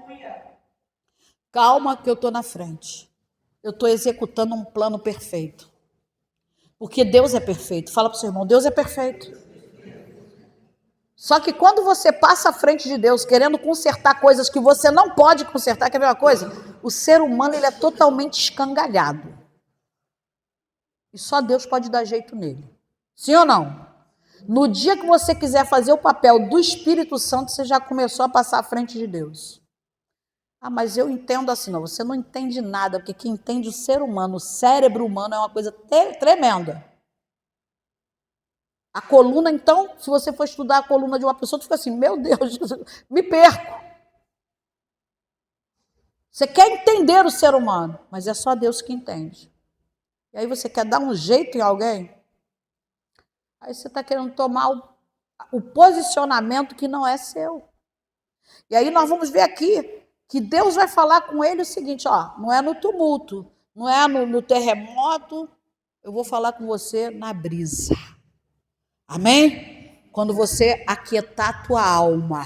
Calma que eu estou na frente. Eu estou executando um plano perfeito. Porque Deus é perfeito. Fala para o seu irmão, Deus é perfeito. Só que quando você passa à frente de Deus querendo consertar coisas que você não pode consertar, quer ver uma coisa? O ser humano ele é totalmente escangalhado. E só Deus pode dar jeito nele. Sim ou não? No dia que você quiser fazer o papel do Espírito Santo, você já começou a passar à frente de Deus. Ah, mas eu entendo assim. Não, você não entende nada, porque quem entende o ser humano, o cérebro humano é uma coisa tremenda. A coluna, então, se você for estudar a coluna de uma pessoa, tu fica assim, meu Deus, me perco. Você quer entender o ser humano, mas é só Deus que entende. E aí você quer dar um jeito em alguém? Aí você está querendo tomar o posicionamento que não é seu. E aí nós vamos ver aqui que Deus vai falar com ele o seguinte, ó, não é no tumulto, não é no terremoto, eu vou falar com você na brisa. Amém? Quando você aquietar a tua alma,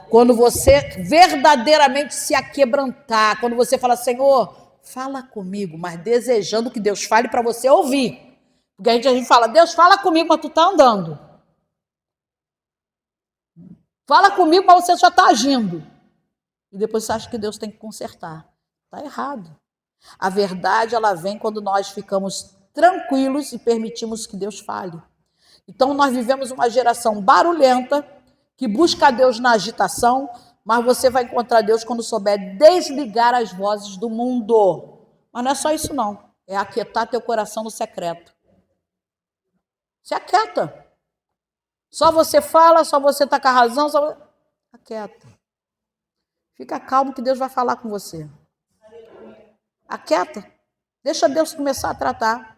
quando você verdadeiramente se aquebrantar, quando você fala, Senhor, fala comigo, mas desejando que Deus fale para você ouvir. Porque a gente fala, Deus fala comigo, mas tu está andando. Fala comigo, mas você já está agindo. E depois você acha que Deus tem que consertar. Está errado. A verdade, ela vem quando nós ficamos tranquilos e permitimos que Deus fale. Então, nós vivemos uma geração barulhenta, que busca Deus na agitação, mas você vai encontrar Deus quando souber desligar as vozes do mundo. Mas não é só isso, não. É aquietar teu coração no secreto. Se aquieta. Só você fala, só você está com a razão, só... Aquieta. Fica calmo que Deus vai falar com você. Aquieta. Deixa Deus começar a tratar.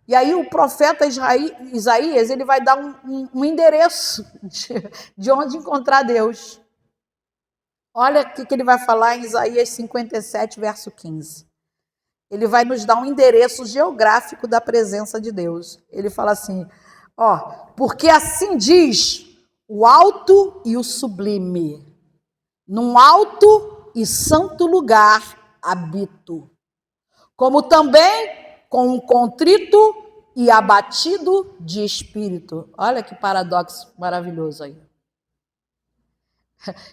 E aí o profeta Isaías, ele vai dar um endereço de onde encontrar Deus. Olha o que ele vai falar em Isaías 57, verso 15. Ele vai nos dar um endereço geográfico da presença de Deus. Ele fala assim, ó, porque assim diz o alto e o sublime, num alto e santo lugar habito, como também com um contrito e abatido de espírito. Olha que paradoxo maravilhoso aí.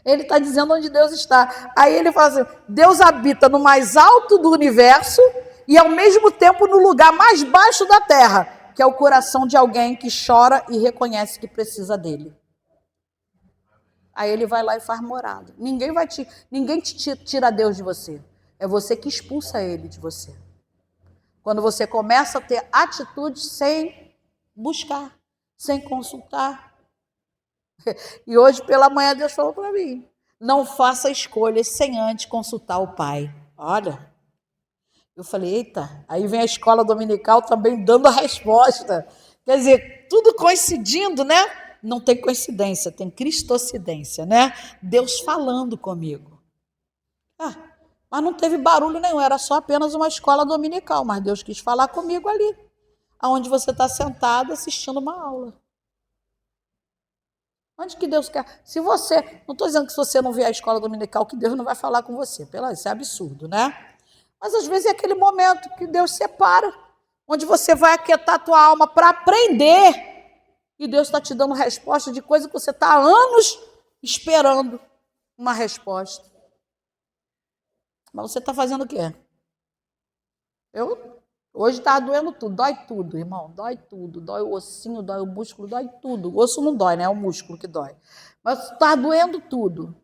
Ele está dizendo onde Deus está. Aí ele fala assim, Deus habita no mais alto do universo e ao mesmo tempo no lugar mais baixo da terra, que é o coração de alguém que chora e reconhece que precisa dele. Aí ele vai lá e faz morada. Ninguém te tira Deus de você. É você que expulsa ele de você. Quando você começa a ter atitudes sem buscar, sem consultar. E hoje pela manhã Deus falou para mim, não faça escolhas sem antes consultar o Pai. Olha, eu falei, eita, aí vem a escola dominical também dando a resposta. Quer dizer, tudo coincidindo, né? Não tem coincidência, tem cristocidência, né? Deus falando comigo. Mas não teve barulho nenhum, era só apenas uma escola dominical, mas Deus quis falar comigo ali, onde você está sentado assistindo uma aula. Onde que Deus quer? Se você, não estou dizendo que se você não vier à escola dominical, que Deus não vai falar com você, isso é absurdo, né? Mas às vezes é aquele momento que Deus separa, onde você vai aquietar a tua alma para aprender, e Deus está te dando resposta de coisa que você está há anos esperando uma resposta. Mas você está fazendo o quê? Hoje está doendo tudo, irmão, dói tudo, dói o ossinho, dói o músculo, dói tudo. O osso não dói, né? É o músculo que dói. Mas está doendo tudo.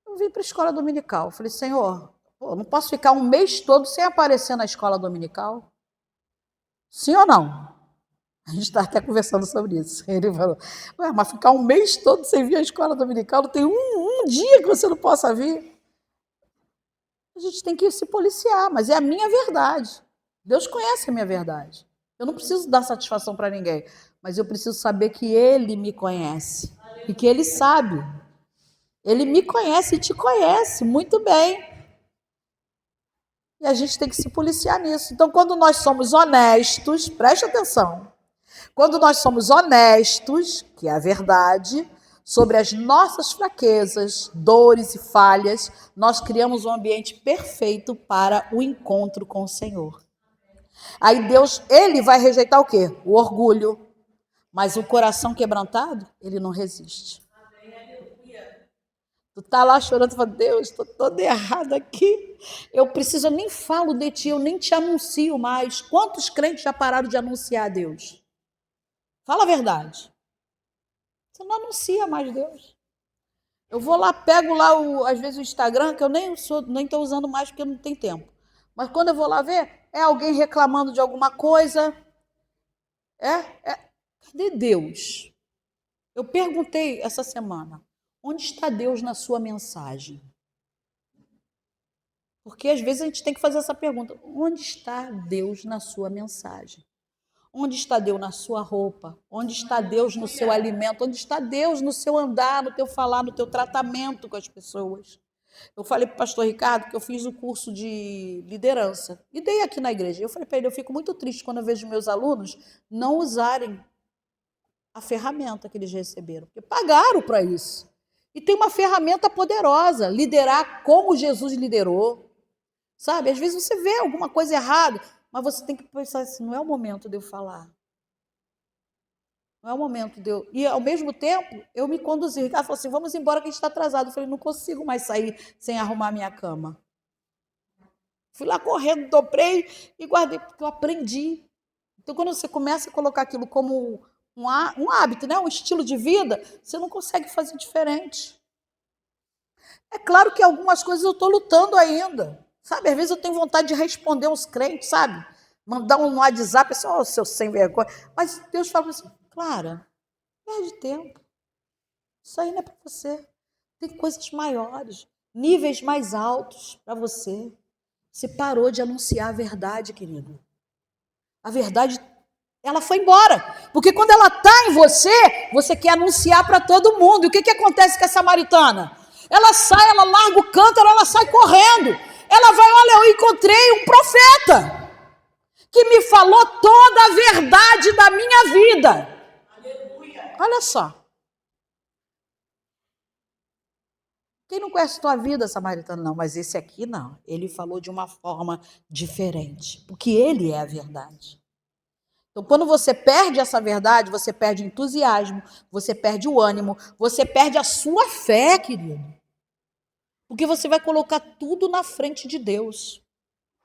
Eu vim para a escola dominical, falei, Senhor, não posso ficar um mês todo sem aparecer na escola dominical? Sim ou não? A gente está até conversando sobre isso. Ele falou, mas ficar um mês todo sem vir à escola dominical, não tem um dia que você não possa vir? A gente tem que se policiar, mas é a minha verdade. Deus conhece a minha verdade. Eu não preciso dar satisfação para ninguém, mas eu preciso saber que Ele me conhece e que Ele sabe. Ele me conhece e te conhece muito bem. E a gente tem que se policiar nisso. Então, quando nós somos honestos, preste atenção, quando nós somos honestos, que é a verdade, sobre as nossas fraquezas, dores e falhas, nós criamos um ambiente perfeito para o encontro com o Senhor. Aí Deus, ele vai rejeitar o quê? O orgulho. Mas o coração quebrantado, ele não resiste. Tu tá lá chorando e fala, Deus, estou toda errada aqui. Eu preciso, eu nem falo de ti, eu nem te anuncio mais. Quantos crentes já pararam de anunciar a Deus? Fala a verdade. Você não anuncia mais Deus. Eu vou lá, pego lá, às vezes, o Instagram, que eu nem estou usando mais porque não tem tempo. Mas quando eu vou lá ver, é alguém reclamando de alguma coisa. Cadê Deus? Eu perguntei essa semana, onde está Deus na sua mensagem? Porque às vezes a gente tem que fazer essa pergunta, onde está Deus na sua mensagem? Onde está Deus na sua roupa? Onde está Deus no seu alimento? Onde está Deus no seu andar, no teu falar, no teu tratamento com as pessoas? Eu falei para o pastor Ricardo que eu fiz o curso de liderança e dei aqui na igreja. Eu falei para ele, eu fico muito triste quando eu vejo meus alunos não usarem a ferramenta que eles receberam, porque pagaram para isso. E tem uma ferramenta poderosa, liderar como Jesus liderou. Sabe, às vezes você vê alguma coisa errada, mas você tem que pensar assim, não é o momento de eu falar. Não é o momento de eu... E, ao mesmo tempo, eu me conduzi. O Ricardo falou assim, vamos embora que a gente está atrasado. Eu falei, não consigo mais sair sem arrumar a minha cama. Fui lá correndo, dobrei e guardei, porque eu aprendi. Então, quando você começa a colocar aquilo como um hábito, né? Um estilo de vida, você não consegue fazer diferente. É claro que algumas coisas eu estou lutando ainda. Sabe, às vezes eu tenho vontade de responder uns crentes, sabe? Mandar um WhatsApp, assim, oh, seu sem vergonha. Mas Deus fala assim, Clara, perde tempo. Isso aí não é para você. Tem coisas maiores, níveis mais altos para você. Você parou de anunciar a verdade, querido. A verdade, ela foi embora. Porque quando ela está em você, você quer anunciar para todo mundo. E o que acontece com a samaritana? Ela sai, ela larga o cântaro, ela sai correndo. Ela vai, olha, eu encontrei um profeta que me falou toda a verdade da minha vida. Aleluia. Olha só. Quem não conhece a tua vida, samaritano? Não, mas esse aqui não. Ele falou de uma forma diferente, porque ele é a verdade. Então, quando você perde essa verdade, você perde o entusiasmo, você perde o ânimo, você perde a sua fé, querido. Porque você vai colocar tudo na frente de Deus,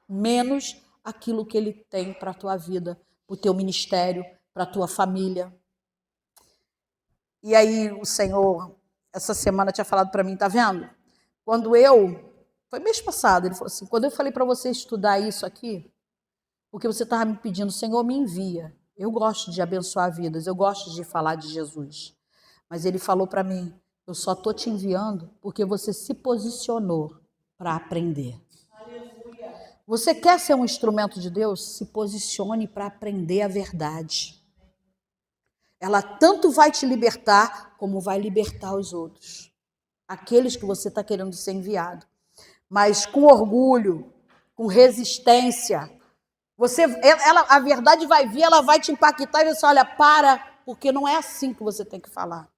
menos aquilo que Ele tem para a tua vida, para o teu ministério, para a tua família. E aí o Senhor, essa semana, tinha falado para mim, tá vendo? Foi mês passado, Ele falou assim, quando eu falei para você estudar isso aqui, porque você estava me pedindo, Senhor, me envia. Eu gosto de abençoar vidas, eu gosto de falar de Jesus. Mas Ele falou para mim, eu só estou te enviando porque você se posicionou para aprender. Você quer ser um instrumento de Deus? Se posicione para aprender a verdade. Ela tanto vai te libertar, como vai libertar os outros. Aqueles que você está querendo ser enviado. Mas com orgulho, com resistência. A verdade vai vir, ela vai te impactar e você olha, para, porque não é assim que você tem que falar.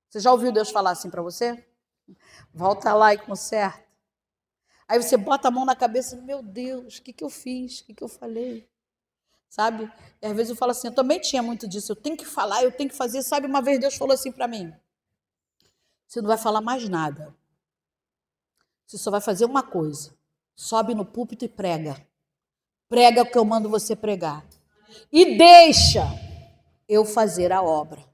Você já ouviu Deus falar assim para você? Volta lá e conserta. Aí você bota a mão na cabeça, meu Deus, o que eu fiz? O que eu falei? Sabe? E às vezes eu falo assim, eu também tinha muito disso, eu tenho que falar, eu tenho que fazer. Sabe, uma vez Deus falou assim para mim, você não vai falar mais nada. Você só vai fazer uma coisa, sobe no púlpito e prega. Prega o que eu mando você pregar. E deixa eu fazer a obra.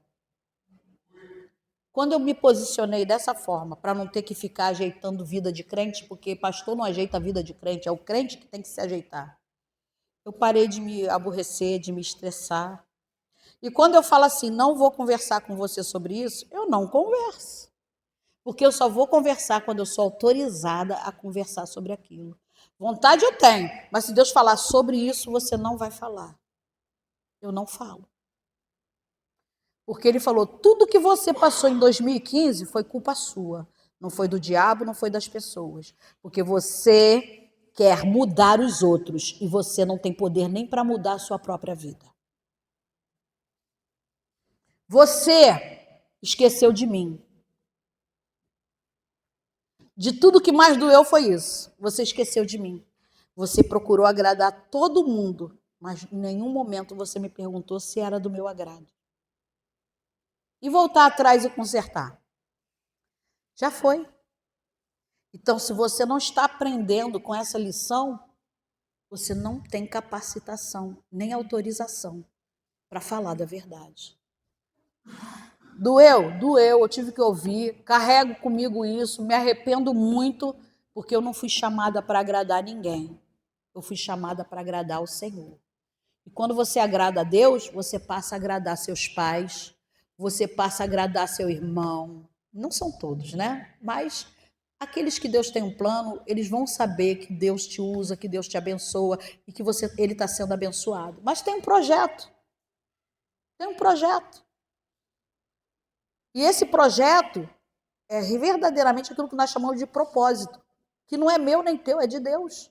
Quando eu me posicionei dessa forma, para não ter que ficar ajeitando vida de crente, porque pastor não ajeita a vida de crente, é o crente que tem que se ajeitar. Eu parei de me aborrecer, de me estressar. E quando eu falo assim, não vou conversar com você sobre isso, eu não converso. Porque eu só vou conversar quando eu sou autorizada a conversar sobre aquilo. Vontade eu tenho, mas se Deus falar sobre isso, você não vai falar. Eu não falo. Porque Ele falou, tudo que você passou em 2015 foi culpa sua. Não foi do diabo, não foi das pessoas. Porque você quer mudar os outros e você não tem poder nem para mudar a sua própria vida. Você esqueceu de mim. De tudo que mais doeu foi isso. Você esqueceu de mim. Você procurou agradar todo mundo, mas em nenhum momento você me perguntou se era do meu agrado. E voltar atrás e consertar. Já foi. Então, se você não está aprendendo com essa lição, você não tem capacitação, nem autorização para falar da verdade. Doeu, eu tive que ouvir, carrego comigo isso, me arrependo muito, porque eu não fui chamada para agradar ninguém. Eu fui chamada para agradar o Senhor. E quando você agrada a Deus, você passa a agradar seus pais, você passa a agradar seu irmão. Não são todos, né? Mas aqueles que Deus tem um plano, eles vão saber que Deus te usa, que Deus te abençoa e que ele está sendo abençoado. Mas tem um projeto. Tem um projeto. E esse projeto é verdadeiramente aquilo que nós chamamos de propósito, que não é meu nem teu, é de Deus.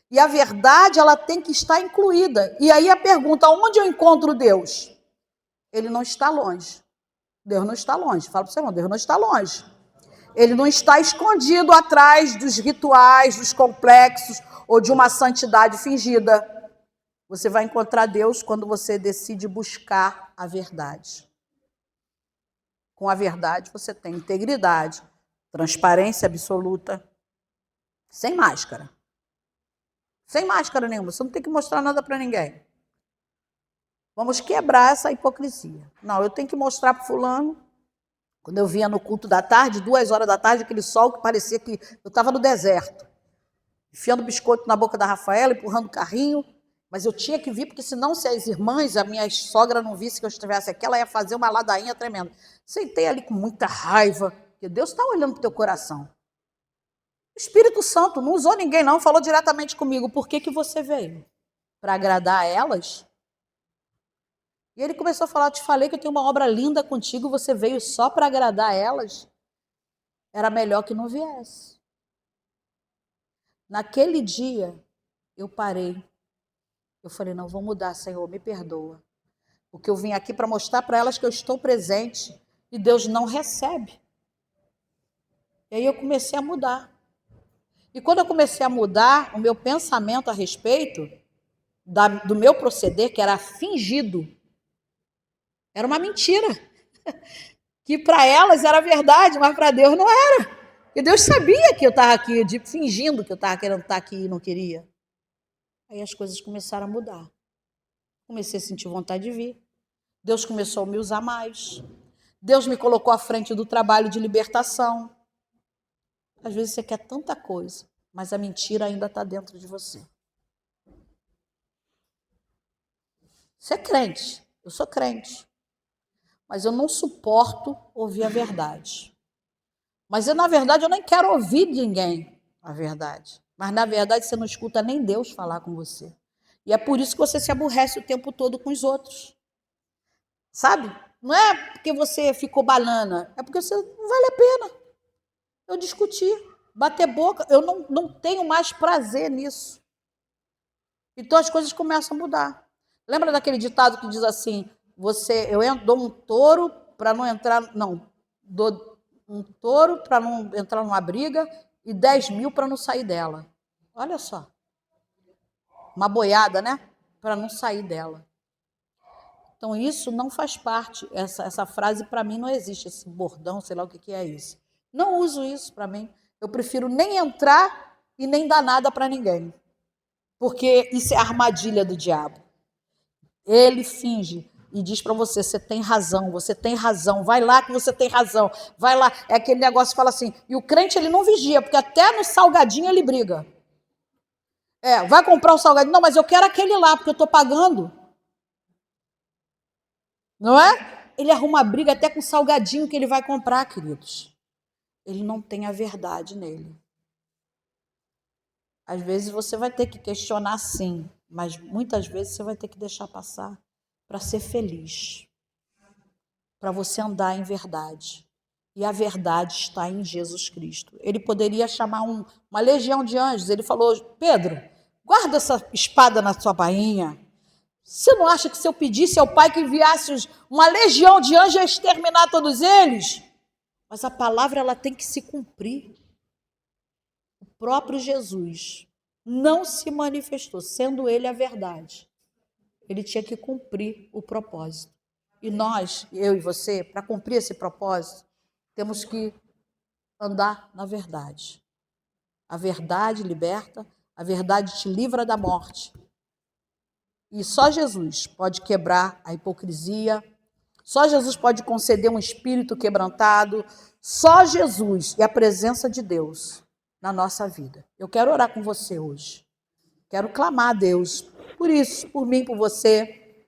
E a verdade, ela tem que estar incluída. E aí a pergunta, onde eu encontro Deus? Ele não está longe. Deus não está longe. Fala para o seu irmão, Deus não está longe. Ele não está escondido atrás dos rituais, dos complexos ou de uma santidade fingida. Você vai encontrar Deus quando você decide buscar a verdade. Com a verdade você tem integridade, transparência absoluta, sem máscara. Sem máscara nenhuma, você não tem que mostrar nada para ninguém. Vamos quebrar essa hipocrisia. Não, eu tenho que mostrar para fulano. Quando eu vinha no culto da tarde, 2 horas da tarde, aquele sol que parecia que eu estava no deserto. Enfiando biscoito na boca da Rafaela, empurrando o carrinho. Mas eu tinha que vir, porque senão, se as irmãs, a minha sogra não visse que eu estivesse aqui, ela ia fazer uma ladainha tremenda. Sentei ali com muita raiva, porque Deus está olhando para o teu coração. O Espírito Santo não usou ninguém, não, falou diretamente comigo. Por que você veio? Para agradar a elas? E ele começou a falar, te falei que eu tenho uma obra linda contigo, você veio só para agradar a elas? Era melhor que não viesse. Naquele dia, eu parei. Eu falei, não, vou mudar, Senhor, me perdoa. Porque eu vim aqui para mostrar para elas que eu estou presente e Deus não recebe. E aí eu comecei a mudar. E quando eu comecei a mudar o meu pensamento a respeito do meu proceder, que era fingido, era uma mentira, que para elas era verdade, mas para Deus não era. E Deus sabia que eu estava aqui, fingindo que eu estava querendo estar aqui e não queria. Aí as coisas começaram a mudar. Comecei a sentir vontade de vir. Deus começou a me usar mais. Deus me colocou à frente do trabalho de libertação. Às vezes você quer tanta coisa, mas a mentira ainda está dentro de você. Você é crente, eu sou crente. Mas eu não suporto ouvir a verdade. Mas na verdade eu nem quero ouvir de ninguém a verdade. Mas na verdade você não escuta nem Deus falar com você. E é por isso que você se aborrece o tempo todo com os outros. Sabe? Não é porque você ficou banana, é porque você não vale a pena. Eu discutir, bater boca, eu não tenho mais prazer nisso. Então as coisas começam a mudar. Lembra daquele ditado que diz assim, eu dou um touro para não entrar, dou um touro para não entrar numa briga e 10.000 para não sair dela. Olha só. Uma boiada, né? Para não sair dela. Então, isso não faz parte, essa frase para mim não existe, esse bordão, sei lá o que é isso. Não uso isso para mim. Eu prefiro nem entrar e nem dar nada para ninguém. Porque isso é armadilha do diabo. Ele finge e diz para você, você tem razão, vai lá que você tem razão, vai lá. É aquele negócio que fala assim, e o crente ele não vigia, porque até no salgadinho ele briga. Vai comprar o salgadinho, não, mas eu quero aquele lá, porque eu estou pagando. Não é? Ele arruma briga até com o salgadinho que ele vai comprar, queridos. Ele não tem a verdade nele. Às vezes você vai ter que questionar sim, mas muitas vezes você vai ter que deixar passar para ser feliz, para você andar em verdade. E a verdade está em Jesus Cristo. Ele poderia chamar uma legião de anjos. Ele falou, Pedro, guarda essa espada na sua bainha. Você não acha que se eu pedisse ao Pai que enviasse uma legião de anjos a exterminar todos eles? Mas a palavra ela tem que se cumprir. próprio Jesus não se manifestou, sendo ele a verdade, ele tinha que cumprir o propósito. E nós, eu e você, para cumprir esse propósito, temos que andar na verdade. A verdade liberta, a verdade te livra da morte. E só Jesus pode quebrar a hipocrisia, só Jesus pode conceder um espírito quebrantado, só Jesus e a presença de Deus na nossa vida. Eu quero orar com você hoje. Quero clamar a Deus por isso, por mim, por você,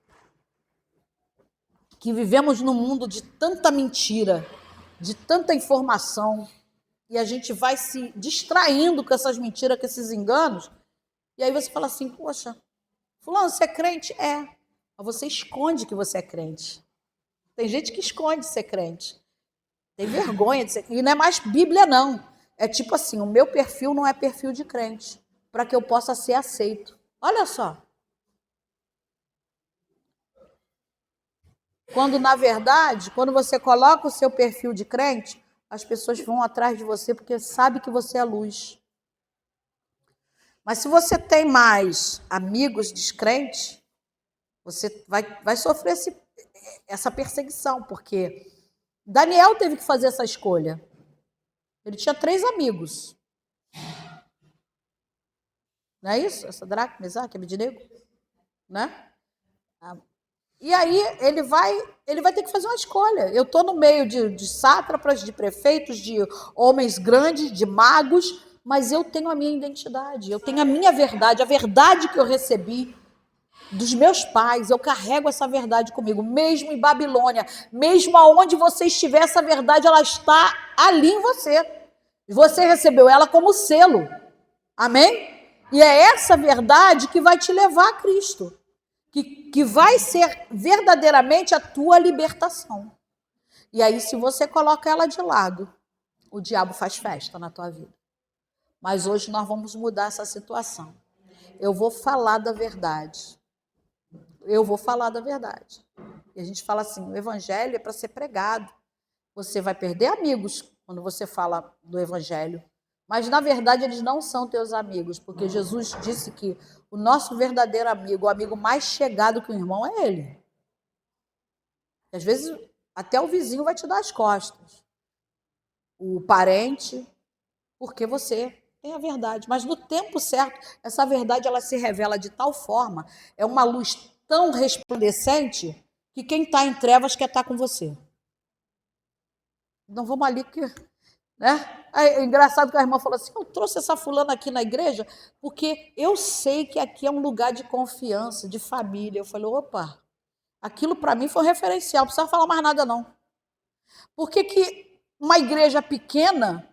que vivemos num mundo de tanta mentira, de tanta informação, e a gente vai se distraindo com essas mentiras, com esses enganos, e aí você fala assim, poxa, fulano, você é crente? É, mas você esconde que você é crente. Tem gente que esconde ser crente, tem vergonha de ser, e não é mais Bíblia não, é tipo assim, o meu perfil não é perfil de crente, para que eu possa ser aceito. Olha só. Quando, na verdade, quando você coloca o seu perfil de crente, as pessoas vão atrás de você porque sabem que você é luz. Mas se você tem mais amigos descrentes, você vai sofrer essa perseguição, porque Daniel teve que fazer essa escolha. Ele tinha 3 amigos. Não é isso? Sadraque, Mesaque, Abednego? Né? E aí ele vai ter que fazer uma escolha. Eu estou no meio de sátrapas, de prefeitos, de homens grandes, de magos, mas eu tenho a minha identidade, eu tenho a minha verdade, a verdade que eu recebi dos meus pais, eu carrego essa verdade comigo, mesmo em Babilônia, mesmo aonde você estiver, essa verdade ela está ali em você. Você recebeu ela como selo. Amém? E é essa verdade que vai te levar a Cristo. Que vai ser verdadeiramente a tua libertação. E aí, se você coloca ela de lado, o diabo faz festa na tua vida. Mas hoje nós vamos mudar essa situação. Eu vou falar da verdade. Eu vou falar da verdade. E a gente fala assim, o evangelho é para ser pregado. Você vai perder amigos quando você fala do evangelho. Mas, na verdade, eles não são teus amigos, porque Jesus disse que o nosso verdadeiro amigo, o amigo mais chegado que o irmão, é ele. Às vezes, até o vizinho vai te dar as costas. O parente, porque você tem a verdade. Mas, no tempo certo, essa verdade ela se revela de tal forma, é uma luz tão resplandecente, que quem está em trevas quer estar com você. Então, vamos ali que... Né? É engraçado que a irmã falou assim, eu trouxe essa fulana aqui na igreja porque eu sei que aqui é um lugar de confiança, de família. Eu falei, opa, aquilo para mim foi um referencial, não precisava falar mais nada não. Por que uma igreja pequena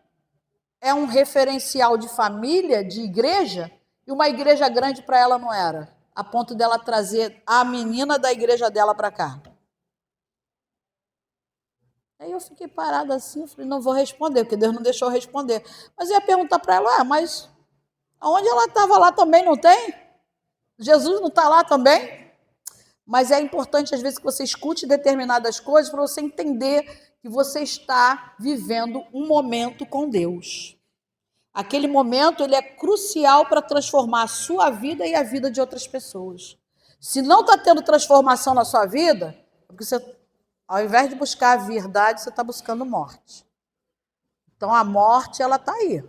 é um referencial de família, de igreja, e uma igreja grande para ela não era? A ponto dela trazer a menina da igreja dela para cá. Aí eu fiquei parada assim, falei, não vou responder, porque Deus não deixou eu responder. Mas eu ia perguntar para ela, mas aonde ela estava lá também não tem? Jesus não está lá também? Mas é importante, às vezes, que você escute determinadas coisas para você entender que você está vivendo um momento com Deus. Aquele momento, ele é crucial para transformar a sua vida e a vida de outras pessoas. Se não está tendo transformação na sua vida, é porque você... Ao invés de buscar a verdade, você está buscando morte. Então, a morte, ela está aí.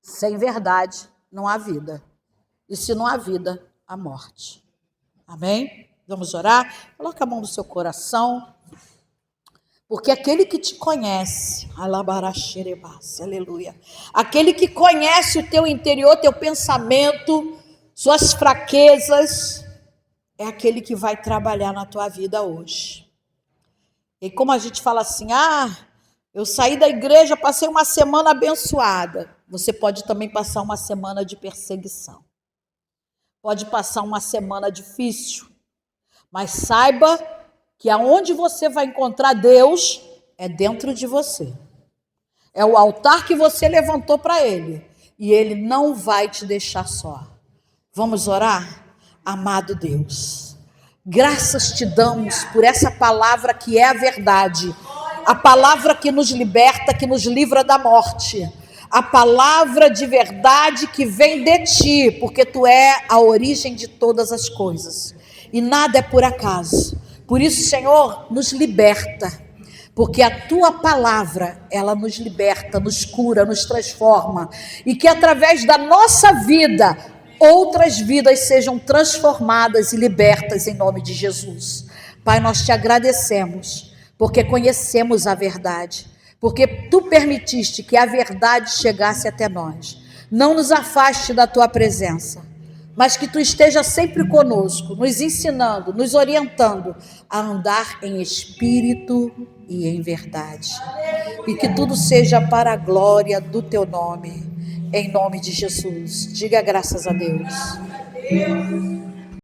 Sem verdade, não há vida. E se não há vida, há morte. Amém? Vamos orar? Coloca a mão no seu coração. Porque aquele que te conhece, aleluia, aquele que conhece o teu interior, teu pensamento, suas fraquezas, é aquele que vai trabalhar na tua vida hoje. E como a gente fala assim, eu saí da igreja, passei uma semana abençoada. Você pode também passar uma semana de perseguição. Pode passar uma semana difícil. Mas saiba que aonde você vai encontrar Deus é dentro de você. É o altar que você levantou para Ele. E Ele não vai te deixar só. Vamos orar? Amado Deus, graças te damos por essa palavra que é a verdade, a palavra que nos liberta, que nos livra da morte, a palavra de verdade que vem de ti, porque tu é a origem de todas as coisas, e nada é por acaso. Por isso, Senhor, nos liberta, porque a tua palavra, ela nos liberta, nos cura, nos transforma, e que através da nossa vida, outras vidas sejam transformadas e libertas em nome de Jesus. Pai, nós te agradecemos, porque conhecemos a verdade, porque tu permitiste que a verdade chegasse até nós. Não nos afaste da tua presença, mas que tu esteja sempre conosco, nos ensinando, nos orientando a andar em espírito e em verdade. E que tudo seja para a glória do teu nome, em nome de Jesus. Diga graças a Deus.